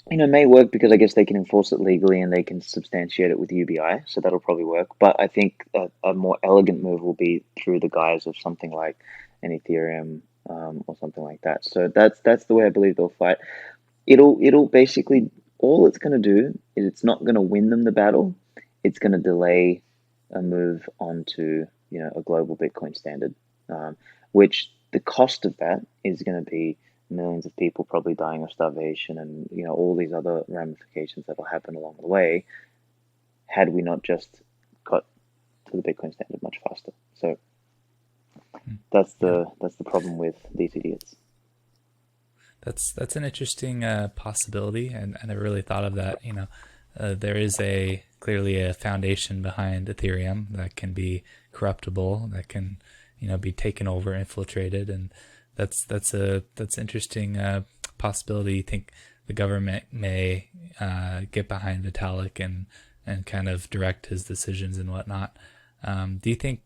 may work because I guess they can enforce it legally and they can substantiate it with UBI. So that'll probably work. But I think a more elegant move will be through the guise of something like an Ethereum or something like that. So that's the way I believe they'll fight. It'll basically, all it's going to do is it's not going to win them the battle. It's going to delay a move onto, a global Bitcoin standard, which the cost of that is going to be millions of people probably dying of starvation and, all these other ramifications that will happen along the way had we not just got to the Bitcoin standard much faster. So that's the problem with these idiots. That's an interesting possibility, and I never really thought of that. There is clearly a foundation behind Ethereum that can be corruptible, that can be taken over, infiltrated, and that's interesting possibility. You think the government may get behind Vitalik and kind of direct his decisions and whatnot? Do you think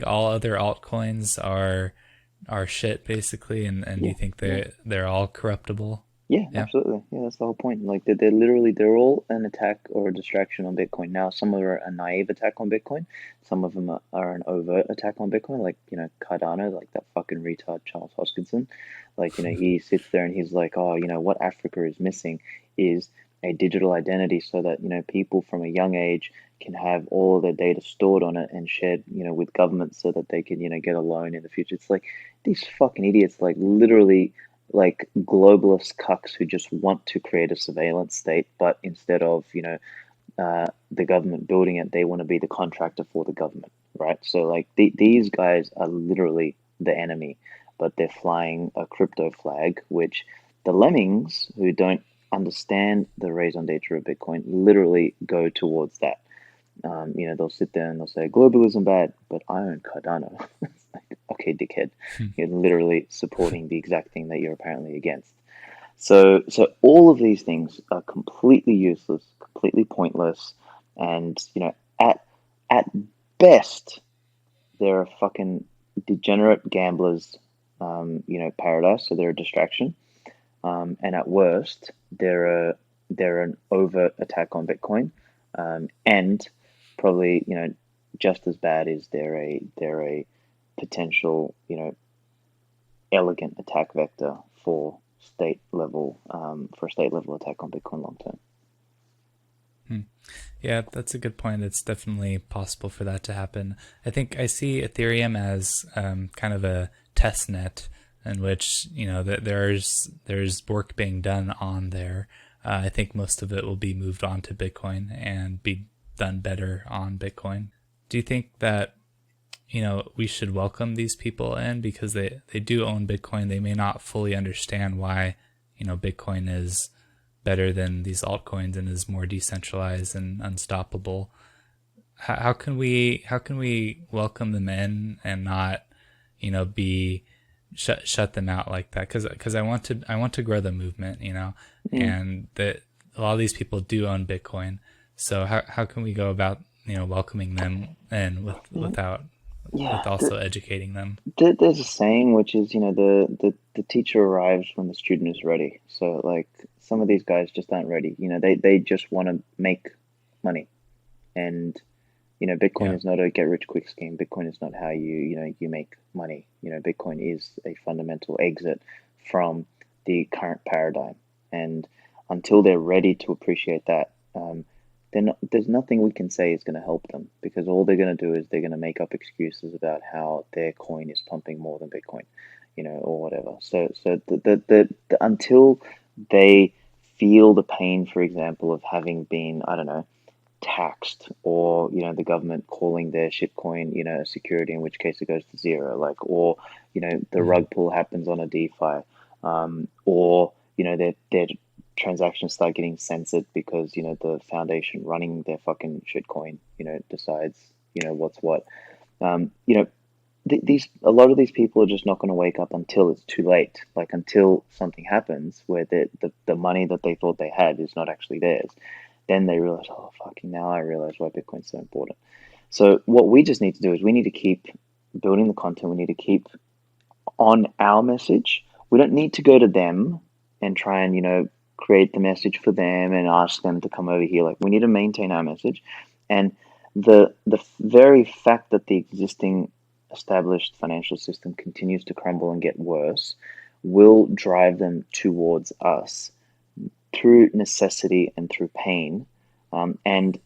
all other altcoins are shit basically, and do you think they're all corruptible? Yeah, absolutely. Yeah, that's the whole point. They're all an attack or a distraction on Bitcoin. Now, some are a naive attack on Bitcoin. Some of them are an overt attack on Bitcoin, Cardano, that fucking retard Charles Hoskinson. He sits there and he's like, oh, what Africa is missing is a digital identity so that, people from a young age can have all of their data stored on it and shared, with governments so that they can, get a loan in the future. It's these fucking idiots, literally globalist cucks who just want to create a surveillance state, but instead of the government building it, they want to be the contractor for the government, right? So these guys are literally the enemy, but they're flying a crypto flag, which the lemmings who don't understand the raison d'etre of Bitcoin literally go towards that. They'll sit there and they'll say globalism bad, but I own Cardano. Okay, dickhead, you're literally supporting the exact thing that you're apparently against. So all of these things are completely useless, completely pointless, and at best they're a fucking degenerate gamblers, paradise. So they're a distraction, and at worst they're an overt attack on Bitcoin, and probably just as bad is they're a potential, elegant attack vector for a state level attack on Bitcoin long term. Yeah, that's a good point. It's definitely possible for that to happen. I think I see Ethereum as kind of a test net in which that there's work being done on there. I think most of it will be moved on to Bitcoin and be done better on Bitcoin. Do you think that we should welcome these people in because they do own Bitcoin? They may not fully understand why Bitcoin is better than these altcoins and is more decentralized and unstoppable. How can we welcome them in and not be shut them out like that? Because I want to grow the movement, and that a lot of these people do own Bitcoin. So how can we go about welcoming them in with also educating them? There's a saying which is, the teacher arrives when the student is ready. So like some of these guys just aren't ready. They just want to make money, and Bitcoin is not a get rich quick scheme. Bitcoin is not how you make money. Bitcoin is a fundamental exit from the current paradigm, and until they're ready to appreciate that, there's nothing we can say is going to help them, because all they're going to do is they're going to make up excuses about how their coin is pumping more than Bitcoin, or whatever. So the until they feel the pain, for example, of having been, I don't know, taxed, or the government calling their shitcoin a security, in which case it goes to zero, or the rug pull happens on a DeFi, or their transactions start getting censored because the foundation running their fucking shitcoin decides what's what. A lot of these people are just not going to wake up until it's too late, until something happens where the money that they thought they had is not actually theirs. Then they realize, oh, fucking, now I realize why Bitcoin's so important. So what we just need to do is we need to keep building the content. We need to keep on our message. We don't need to go to them and try and, create the message for them and ask them to come over here. We need to maintain our message. And the very fact that the existing established financial system continues to crumble and get worse will drive them towards us through necessity and through pain, and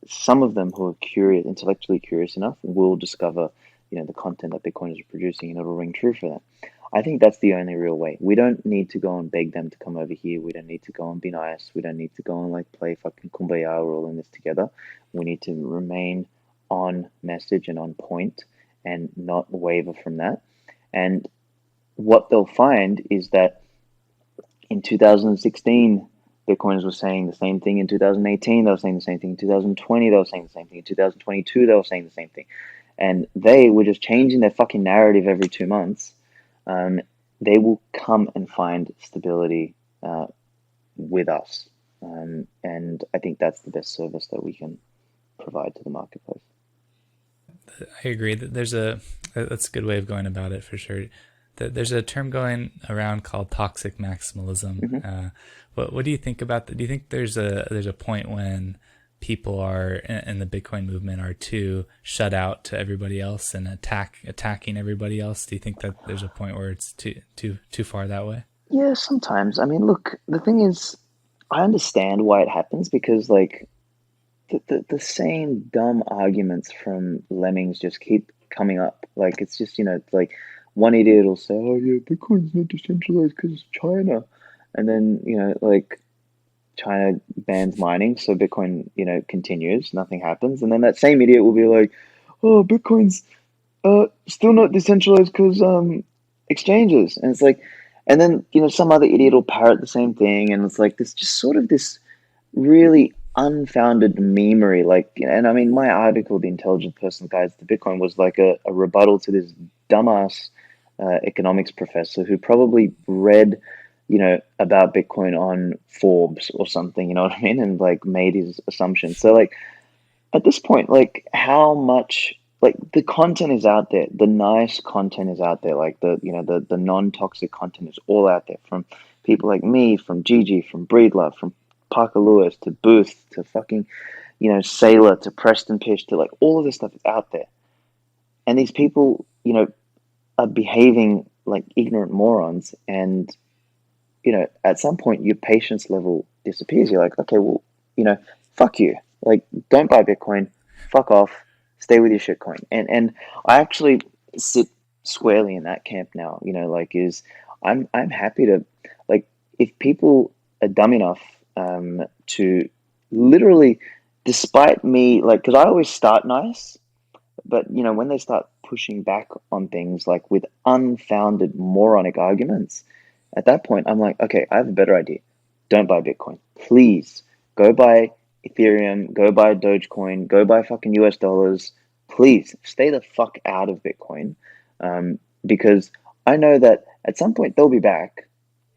some of them who are curious, intellectually curious enough, will discover, the content that Bitcoin is producing, and it'll ring true for them. I think that's the only real way. We don't need to go and beg them to come over here. We don't need to go and be nice. We don't need to go and play fucking kumbaya. We're all in this together. We need to remain on message and on point and not waver from that. And what they'll find is that in 2016, Bitcoiners were saying the same thing. In 2018, they were saying the same thing. In 2020, they were saying the same thing. In 2022, they were saying the same thing. And they were just changing their fucking narrative every 2 months. They will come and find stability with us. And I think that's the best service that we can provide to the marketplace. I agree that that's a good way of going about it, for sure. There's a term going around called toxic maximalism. Mm-hmm. What do you think about that? Do you think there's a point when people are in the Bitcoin movement are too shut out to everybody else and attacking everybody else? Do you think that there's a point where it's too far that way? Yeah, sometimes. I mean, look, the thing is, I understand why it happens, because the same dumb arguments from lemmings just keep coming up. It's just, one idiot will say, oh yeah, Bitcoin's not decentralized because it's China. And then, China bans mining, so Bitcoin, continues, nothing happens. And then that same idiot will be like, oh, Bitcoin's still not decentralized because exchanges. And it's and then, some other idiot will parrot the same thing. And it's this just sort of this really unfounded memery. And I mean, my article, The Intelligent Person Guides to Bitcoin, was a rebuttal to this dumbass economics professor who probably read about Bitcoin on Forbes or something, you know what I mean? And made his assumptions. So at this point, how much, the content is out there, the nice content is out there, the non-toxic content is all out there, from people like me, from Gigi, from Breedlove, from Parker Lewis, to Booth, to fucking, Sailor, to Preston Pish, to all of this stuff is out there. And these people, are behaving like ignorant morons, and at some point your patience level disappears. You're okay, well, fuck you. Don't buy Bitcoin. Fuck off. Stay with your shitcoin. And I actually sit squarely in that camp now. I'm happy to, if people are dumb enough to literally, despite me, because I always start nice, but when they start pushing back on things with unfounded moronic arguments, At that point, I'm like, okay, I have a better idea. Don't buy Bitcoin. Please go buy Ethereum, go buy Dogecoin, go buy fucking US dollars. Please stay the fuck out of Bitcoin, because I know that at some point they'll be back.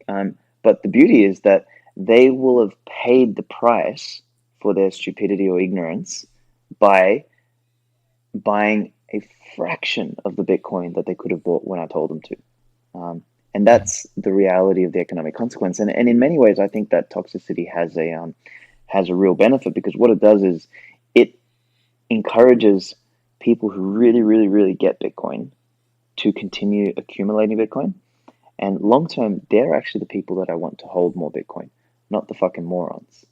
But the beauty is that they will have paid the price for their stupidity or ignorance by buying a fraction of the Bitcoin that they could have bought when I told them to. And that's the reality of the economic consequence. And in many ways, I think that toxicity has a real benefit, because what it does is it encourages people who really, really, really get Bitcoin to continue accumulating Bitcoin. And long term, they're actually the people that I want to hold more Bitcoin, not the fucking morons.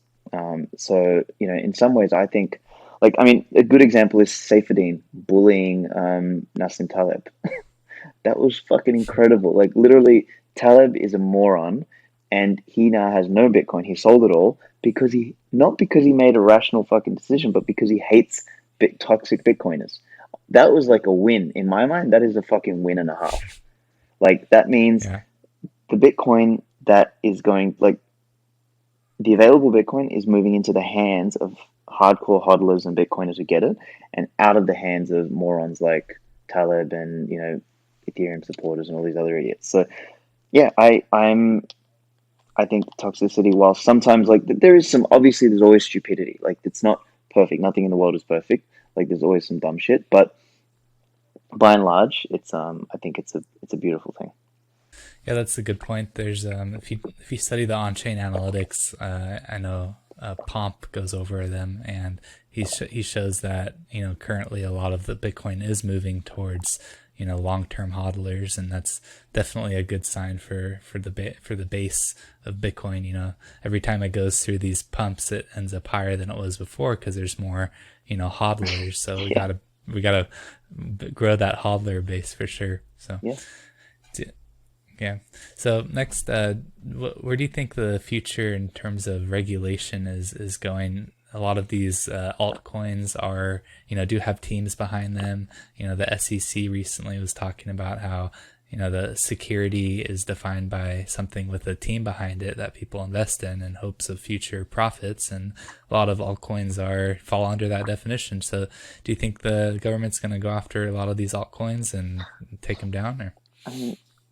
So, in some ways, I think, a good example is Saifedean bullying Nassim Taleb. That was fucking incredible. Like, literally, Taleb is a moron, and he now has no Bitcoin. He sold it all not because he made a rational fucking decision, but because he hates toxic Bitcoiners. That was like a win. In my mind, that is a fucking win and a half. Like, that means the Bitcoin that is going, like, the available Bitcoin is moving into the hands of hardcore hodlers and Bitcoiners who get it, and out of the hands of morons like Taleb and, Ethereum supporters and all these other idiots. So, yeah, I think toxicity, while sometimes, like, there's always stupidity. Like, it's not perfect. Nothing in the world is perfect. Like, there's always some dumb shit, but by and large, it's I think it's a beautiful thing. Yeah, that's a good point. There's if you study the on-chain analytics, I know Pomp goes over them, and he shows that currently a lot of the Bitcoin is moving towards long-term hodlers, and that's definitely a good sign for the base of Bitcoin. Every time it goes through these pumps, it ends up higher than it was before because there's more hodlers. So we gotta grow that hodler base for sure. So yeah. So next, where do you think the future in terms of regulation is going? A lot of these altcoins are, do have teams behind them. The SEC recently was talking about how, the security is defined by something with a team behind it that people invest in hopes of future profits. And a lot of altcoins fall under that definition. So do you think the government's going to go after a lot of these altcoins and take them down? Or?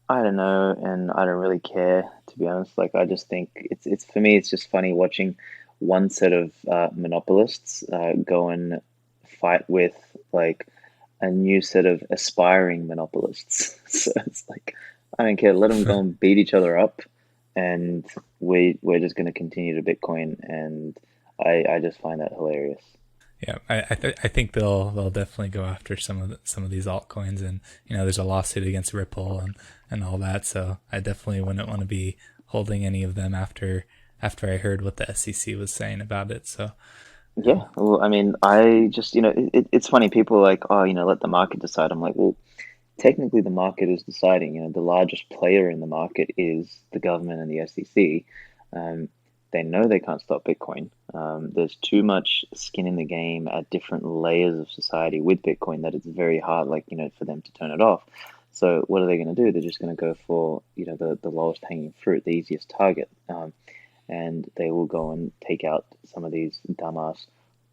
I don't know, and I don't really care, to be honest. Like, I just think it's for me, it's just funny watching one set of monopolists go and fight with, like, a new set of aspiring monopolists. So it's like, I don't care. Let them go and beat each other up, and we're just going to continue to Bitcoin, and I just find that hilarious. Yeah, I think they'll definitely go after some of these altcoins, and there's a lawsuit against Ripple and all that. So I definitely wouldn't want to be holding any of them after I heard what the SEC was saying about it. So yeah, well, I mean, I just it's funny. People are like, oh, let the market decide. I'm like, well, technically the market is deciding. The largest player in the market is the government and the SEC. They know they can't stop Bitcoin. There's too much skin in the game at different layers of society with Bitcoin that it's very hard, for them to turn it off. So what are they going to do? They're just going to go for, the lowest hanging fruit, the easiest target. And they will go and take out some of these dumbass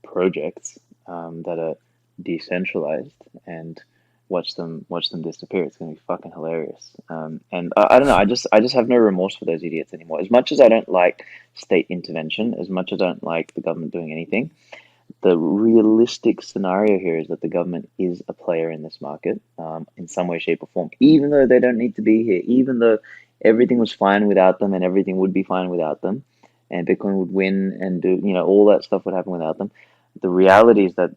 projects that are decentralized and watch them disappear. It's going to be fucking hilarious. And I don't know. I just have no remorse for those idiots anymore. As much as I don't like state intervention, as much as I don't like the government doing anything, the realistic scenario here is that the government is a player in this market in some way, shape, or form. Even though they don't need to be here, even though everything was fine without them, and everything would be fine without them, and Bitcoin would win, and do all that stuff would happen without them. The reality is that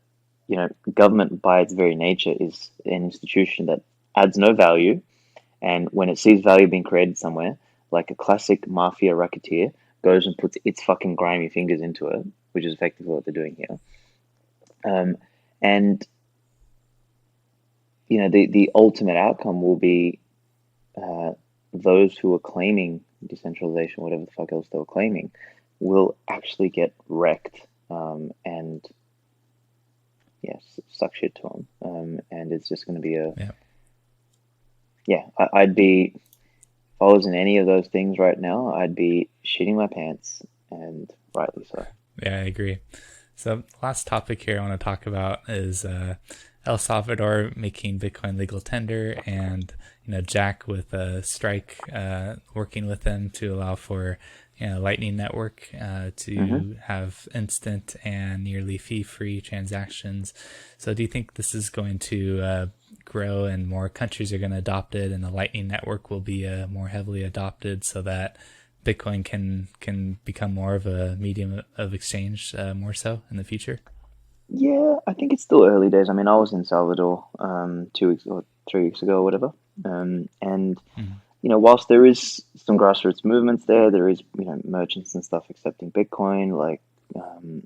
government by its very nature is an institution that adds no value, and when it sees value being created somewhere, like a classic mafia racketeer goes and puts its fucking grimy fingers into it, which is effectively what they're doing here. And the ultimate outcome will be those who are claiming decentralization, whatever the fuck else they were claiming, will actually get wrecked and yes, suck shit to them. And it's just going to be I'd be I was in any of those things right now, I'd be shitting my pants, and rightly so. Yeah, I agree. So last topic here I want to talk about is El Salvador making Bitcoin legal tender, and Jack with Strike working with them to allow for Lightning Network Hmm. to have instant and nearly fee-free transactions. So do you think this is going to grow and more countries are going to adopt it, and the Lightning Network will be more heavily adopted so that Bitcoin can become more of a medium of exchange, more so in the future? Yeah, I think it's still early days. I mean, I was in Salvador 2 weeks or 3 weeks ago or whatever, and Mhm. whilst there is some grassroots movements there, there is merchants and stuff accepting Bitcoin. Like, um,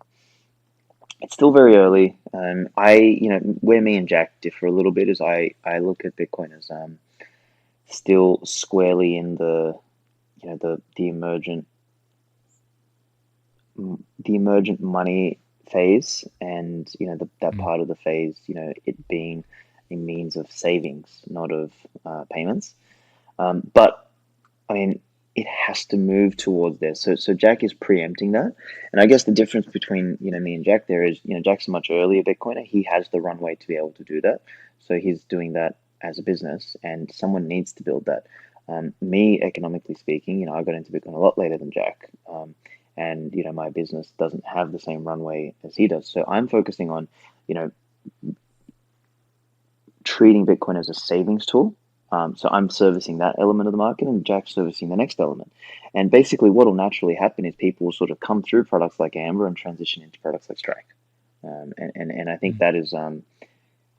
it's still very early. Where me and Jack differ a little bit is I look at Bitcoin as still squarely in the emergent money phase, and that Mm. part of the phase, it being a means of savings, not of payments. But I mean, it has to move towards there. So Jack is preempting that, and I guess the difference between me and Jack there is, Jack's a much earlier Bitcoiner. He has the runway to be able to do that, so he's doing that as a business, and someone needs to build that. Me, economically speaking, I got into Bitcoin a lot later than Jack, and my business doesn't have the same runway as he does. So I'm focusing on, you know, treating Bitcoin as a savings tool. So I'm servicing that element of the market, and Jack's servicing the next element. And basically, what will naturally happen is people will sort of come through products like Amber and transition into products like Strike. And I think Mm.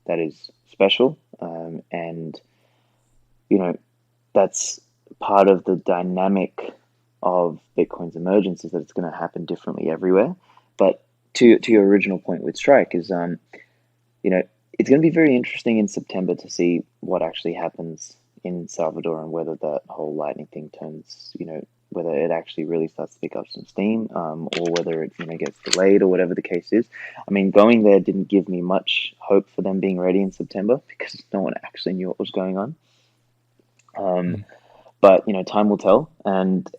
that is special. And you know that's part of the dynamic of Bitcoin's emergence, is that it's going to happen differently everywhere. But to your original point with Strike is, you know, it's going to be very interesting in September to see what actually happens in Salvador, and whether that whole Lightning thing turns, whether it actually really starts to pick up some steam, or whether it, gets delayed, or whatever the case is. I mean, going there didn't give me much hope for them being ready in September, because no one actually knew what was going on. Um, Mm. but time will tell, and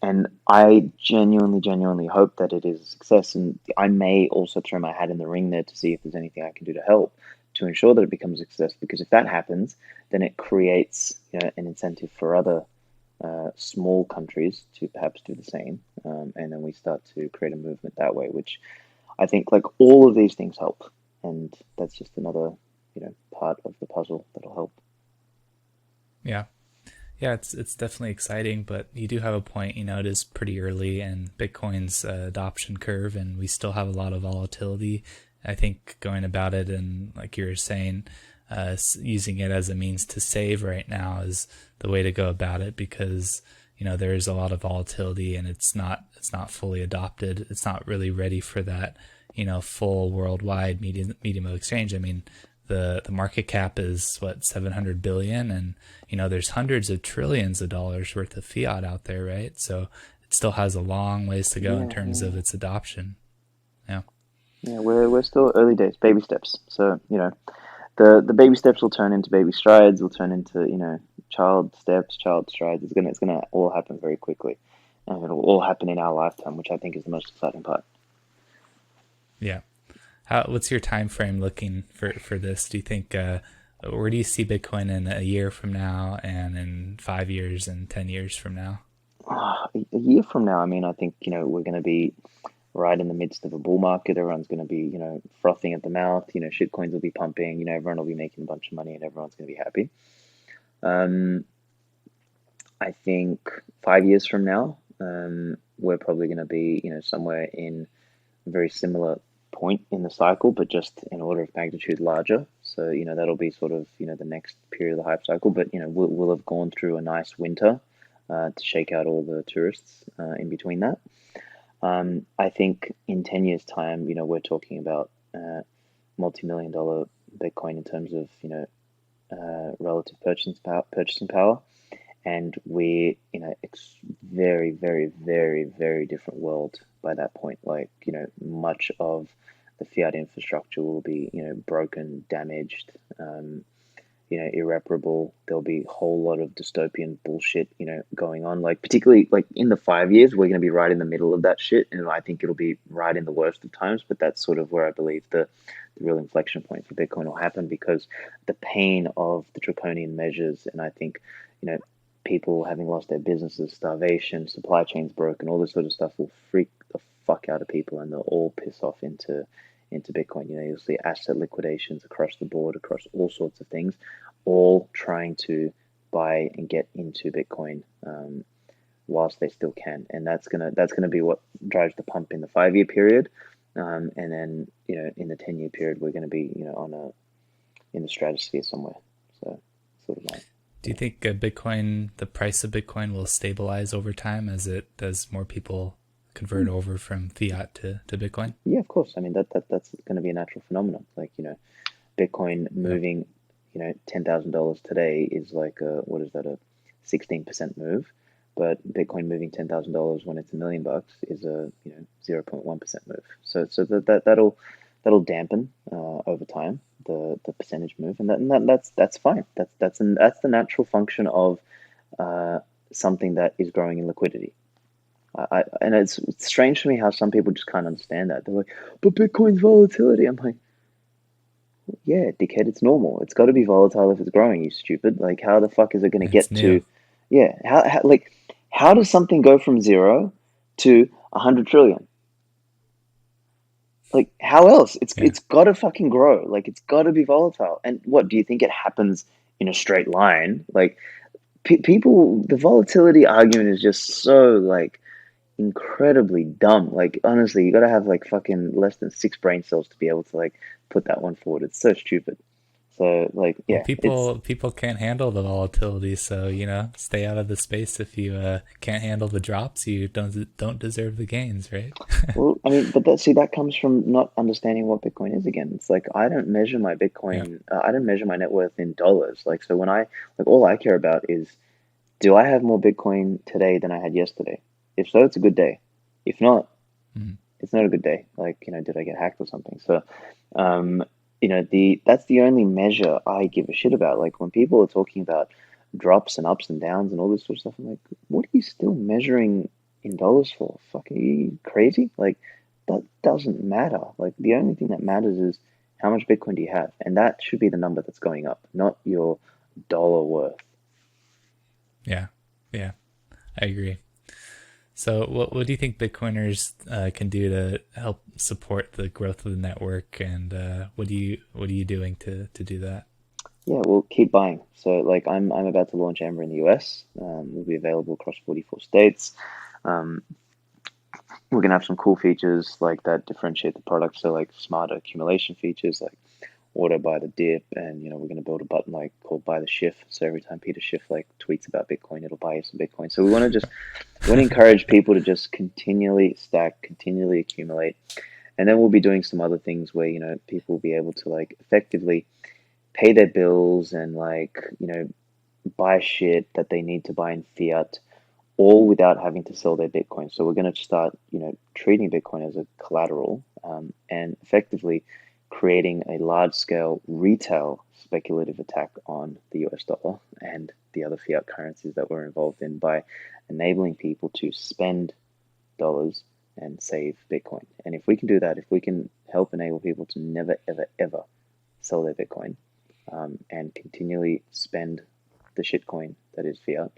I genuinely hope that it is a success, and I may also throw my hat in the ring there to see if there's anything I can do to help to ensure that it becomes a success. Because if that happens, then it creates an incentive for other small countries to perhaps do the same, and then we start to create a movement that way, which I think, like, all of these things help, and that's just another part of the puzzle that'll help. Yeah. Yeah, it's definitely exciting, but you do have a point. It is pretty early in Bitcoin's adoption curve, and we still have a lot of volatility. I think going about it, and like you were saying, using it as a means to save right now is the way to go about it, because there is a lot of volatility, and it's not fully adopted. It's not really ready for that full worldwide medium of exchange. I mean, the market cap is what, 700 billion, and there's hundreds of trillions of dollars worth of fiat out there, right? So it still has a long ways to go in Yeah, terms of yeah, its adoption. Yeah. yeah. We're still early days, baby steps. So the baby steps will turn into baby strides, will turn into child steps, child strides. It's gonna all happen very quickly, and it'll all happen in our lifetime, which I think is the most exciting part. Yeah. What's your time frame looking for this? Do you think where do you see Bitcoin in a year from now, and in 5 years, and 10 years from now? A year from now, I mean, I think we're going to be right in the midst of a bull market. Everyone's going to be frothing at the mouth. Shit coins will be pumping. Everyone will be making a bunch of money, and everyone's going to be happy. Um, I think 5 years from now, we're probably going to be somewhere in a very similar point in the cycle, but just in order of magnitude larger. So that'll be sort of the next period of the hype cycle. But we'll have gone through a nice winter to shake out all the tourists in between that. I think in 10 years' time, we're talking about multi-million dollar Bitcoin in terms of relative purchasing power, and we're in a very, very, very, very different world by that point. Like, much of the fiat infrastructure will be broken, damaged. irreparable. There'll be a whole lot of dystopian bullshit, going on. Like particularly like in the 5 years, we're going to be right in the middle of that shit, and I think it'll be right in the worst of times. But that's sort of where I believe the real inflection point for Bitcoin will happen, because the pain of the draconian measures, and I think people having lost their businesses, starvation, supply chains broken, all this sort of stuff will freak the fuck out of people, and they'll all piss off into Bitcoin. You'll see asset liquidations across the board, across all sorts of things, all trying to buy and get into Bitcoin whilst they still can, and that's gonna be what drives the pump in the 5 year period, and then in the 10 year period we're going to be in the stratosphere somewhere. So sort of like. Do you think the price of Bitcoin will stabilize over time as more people convert over from fiat to Bitcoin? Yeah, of course. I mean that's going to be a natural phenomenon. Like Bitcoin moving, $10,000 today is like what is that, a 16% move, but Bitcoin moving $10,000 when it's $1 million is a 0.1% move. So that'll dampen over time the percentage move, and that's fine. That's the natural function of something that is growing in liquidity. And it's strange to me how some people just can't understand that. They're like, but Bitcoin's volatility. I'm like, yeah, dickhead, it's normal. It's got to be volatile if it's growing, you stupid. Like, how the fuck is it going to get to? Yeah, how does something go from 0 to 100 trillion? Like, how else? It's got to fucking grow. Like, it's got to be volatile. And what do you think it happens in a straight line? Like, people, the volatility argument is just so like incredibly dumb. Like, honestly, you got to have like fucking less than 6 brain cells to be able to like put that one forward. It's so stupid. So like, yeah, well, people can't handle the volatility, so stay out of the space. If you can't handle the drops, you don't deserve the gains, right? Well, I mean, but that comes from not understanding what Bitcoin is. Again, it's like I don't measure my Bitcoin, I don't measure my net worth in dollars. Like, so when all I care about is, do I have more Bitcoin today than I had yesterday? If so, it's a good day. If not, it's not a good day. Like, did I get hacked or something? So, that's the only measure I give a shit about. Like, when people are talking about drops and ups and downs and all this sort of stuff, I'm like, what are you still measuring in dollars for? Fucking, are you crazy? Like, that doesn't matter. Like, the only thing that matters is how much Bitcoin do you have, and that should be the number that's going up, not your dollar worth. Yeah, I agree. So what do you think Bitcoiners can do to help support the growth of the network, and what are you doing to do that? Yeah, well, keep buying. So like I'm about to launch Amber in the US. We'll be available across 44 states. We're gonna have some cool features like that differentiate the product. So like smarter accumulation features like auto buy the dip, and we're going to build a button like called buy the Schiff. So every time Peter Schiff like tweets about Bitcoin, it'll buy you some Bitcoin. So we want to encourage people to just continually stack, continually accumulate, and then we'll be doing some other things where people will be able to like effectively pay their bills and like buy shit that they need to buy in fiat, all without having to sell their Bitcoin. So we're going to start treating Bitcoin as a collateral, and effectively creating a large-scale retail speculative attack on the US dollar and the other fiat currencies that we're involved in by enabling people to spend dollars and save Bitcoin. And if we can do that, if we can help enable people to never, ever, ever sell their Bitcoin, and continually spend the shitcoin that is fiat,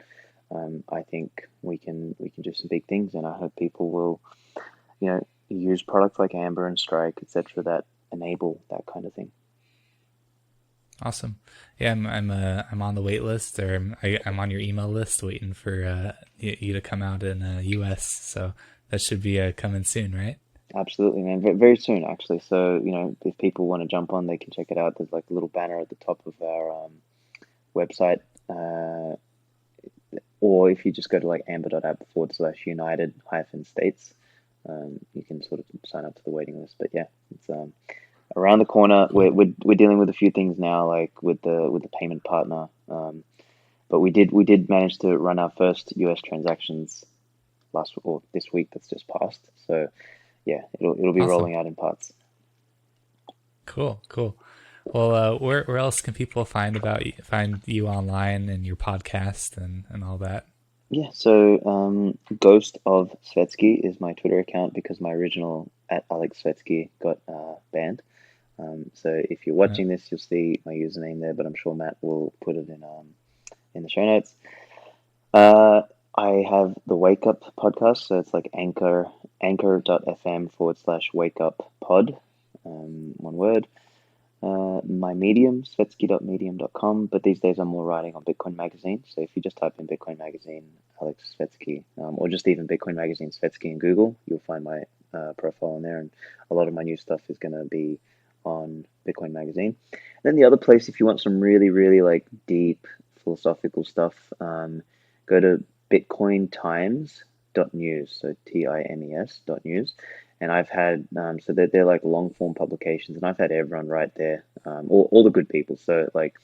I think we can do some big things. And I hope people will, use products like Amber and Strike, etc., that enable that kind of thing. Awesome. Yeah, I'm on the wait list, or I'm on your email list, waiting for you to come out in US. So that should be coming soon, right? Absolutely, man. Very soon, actually. So if people want to jump on, they can check it out. There's like a little banner at the top of our website, or if you just go to like amber.app/united-states, you can sort of sign up to the waiting list. But yeah, it's around the corner. We're dealing with a few things now, like with the payment partner. But we did manage to run our first US transactions this week that's just passed. So yeah, it'll be awesome. rolling out in parts. Cool. Well, where else can people find you online and your podcast and all that? Yeah, so Ghost of Svetsky is my Twitter account because my original at Aleks Svetski got banned. So if you're Uh, watching this, you'll see my username there, but I'm sure Matt will put it in the show notes. Uh, I have the Wake Up podcast, so it's like anchor.fm/wake up pod, one word. My Medium, svetsky.medium.com, but these days I'm more writing on Bitcoin Magazine. So if you just type in Bitcoin Magazine, Aleks Svetski, or just even Bitcoin Magazine Svetski in Google, you'll find my profile in there. And a lot of my new stuff is going to be on Bitcoin Magazine. And then the other place, if you want some really, really like deep philosophical stuff, go to bitcointimes.news, so times.news. And I've had so they're like long form publications, and I've had everyone write there, all the good people. So like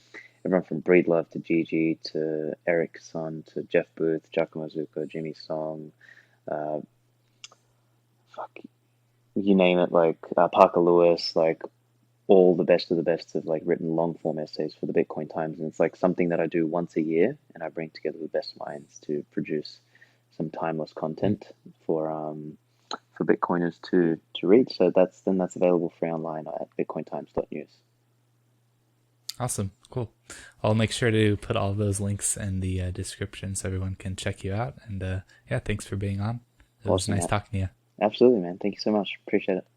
everyone from Breedlove to Gigi to Eric Son to Jeff Booth, Giacomo Zucco, Jimmy Song, uh, fuck, you name it, like Parker Lewis, like all the best of the best have like written long form essays for the Bitcoin Times, and it's like something that I do once a year, and I bring together the best minds to produce some timeless content for Bitcoiners to read. So that's available free online at bitcointimes.news. Awesome. Cool. I'll make sure to put all those links in the description so everyone can check you out. And yeah, thanks for being on. It was Awesome, nice Matt. talking to you. Absolutely, man. Thank you so much. Appreciate it.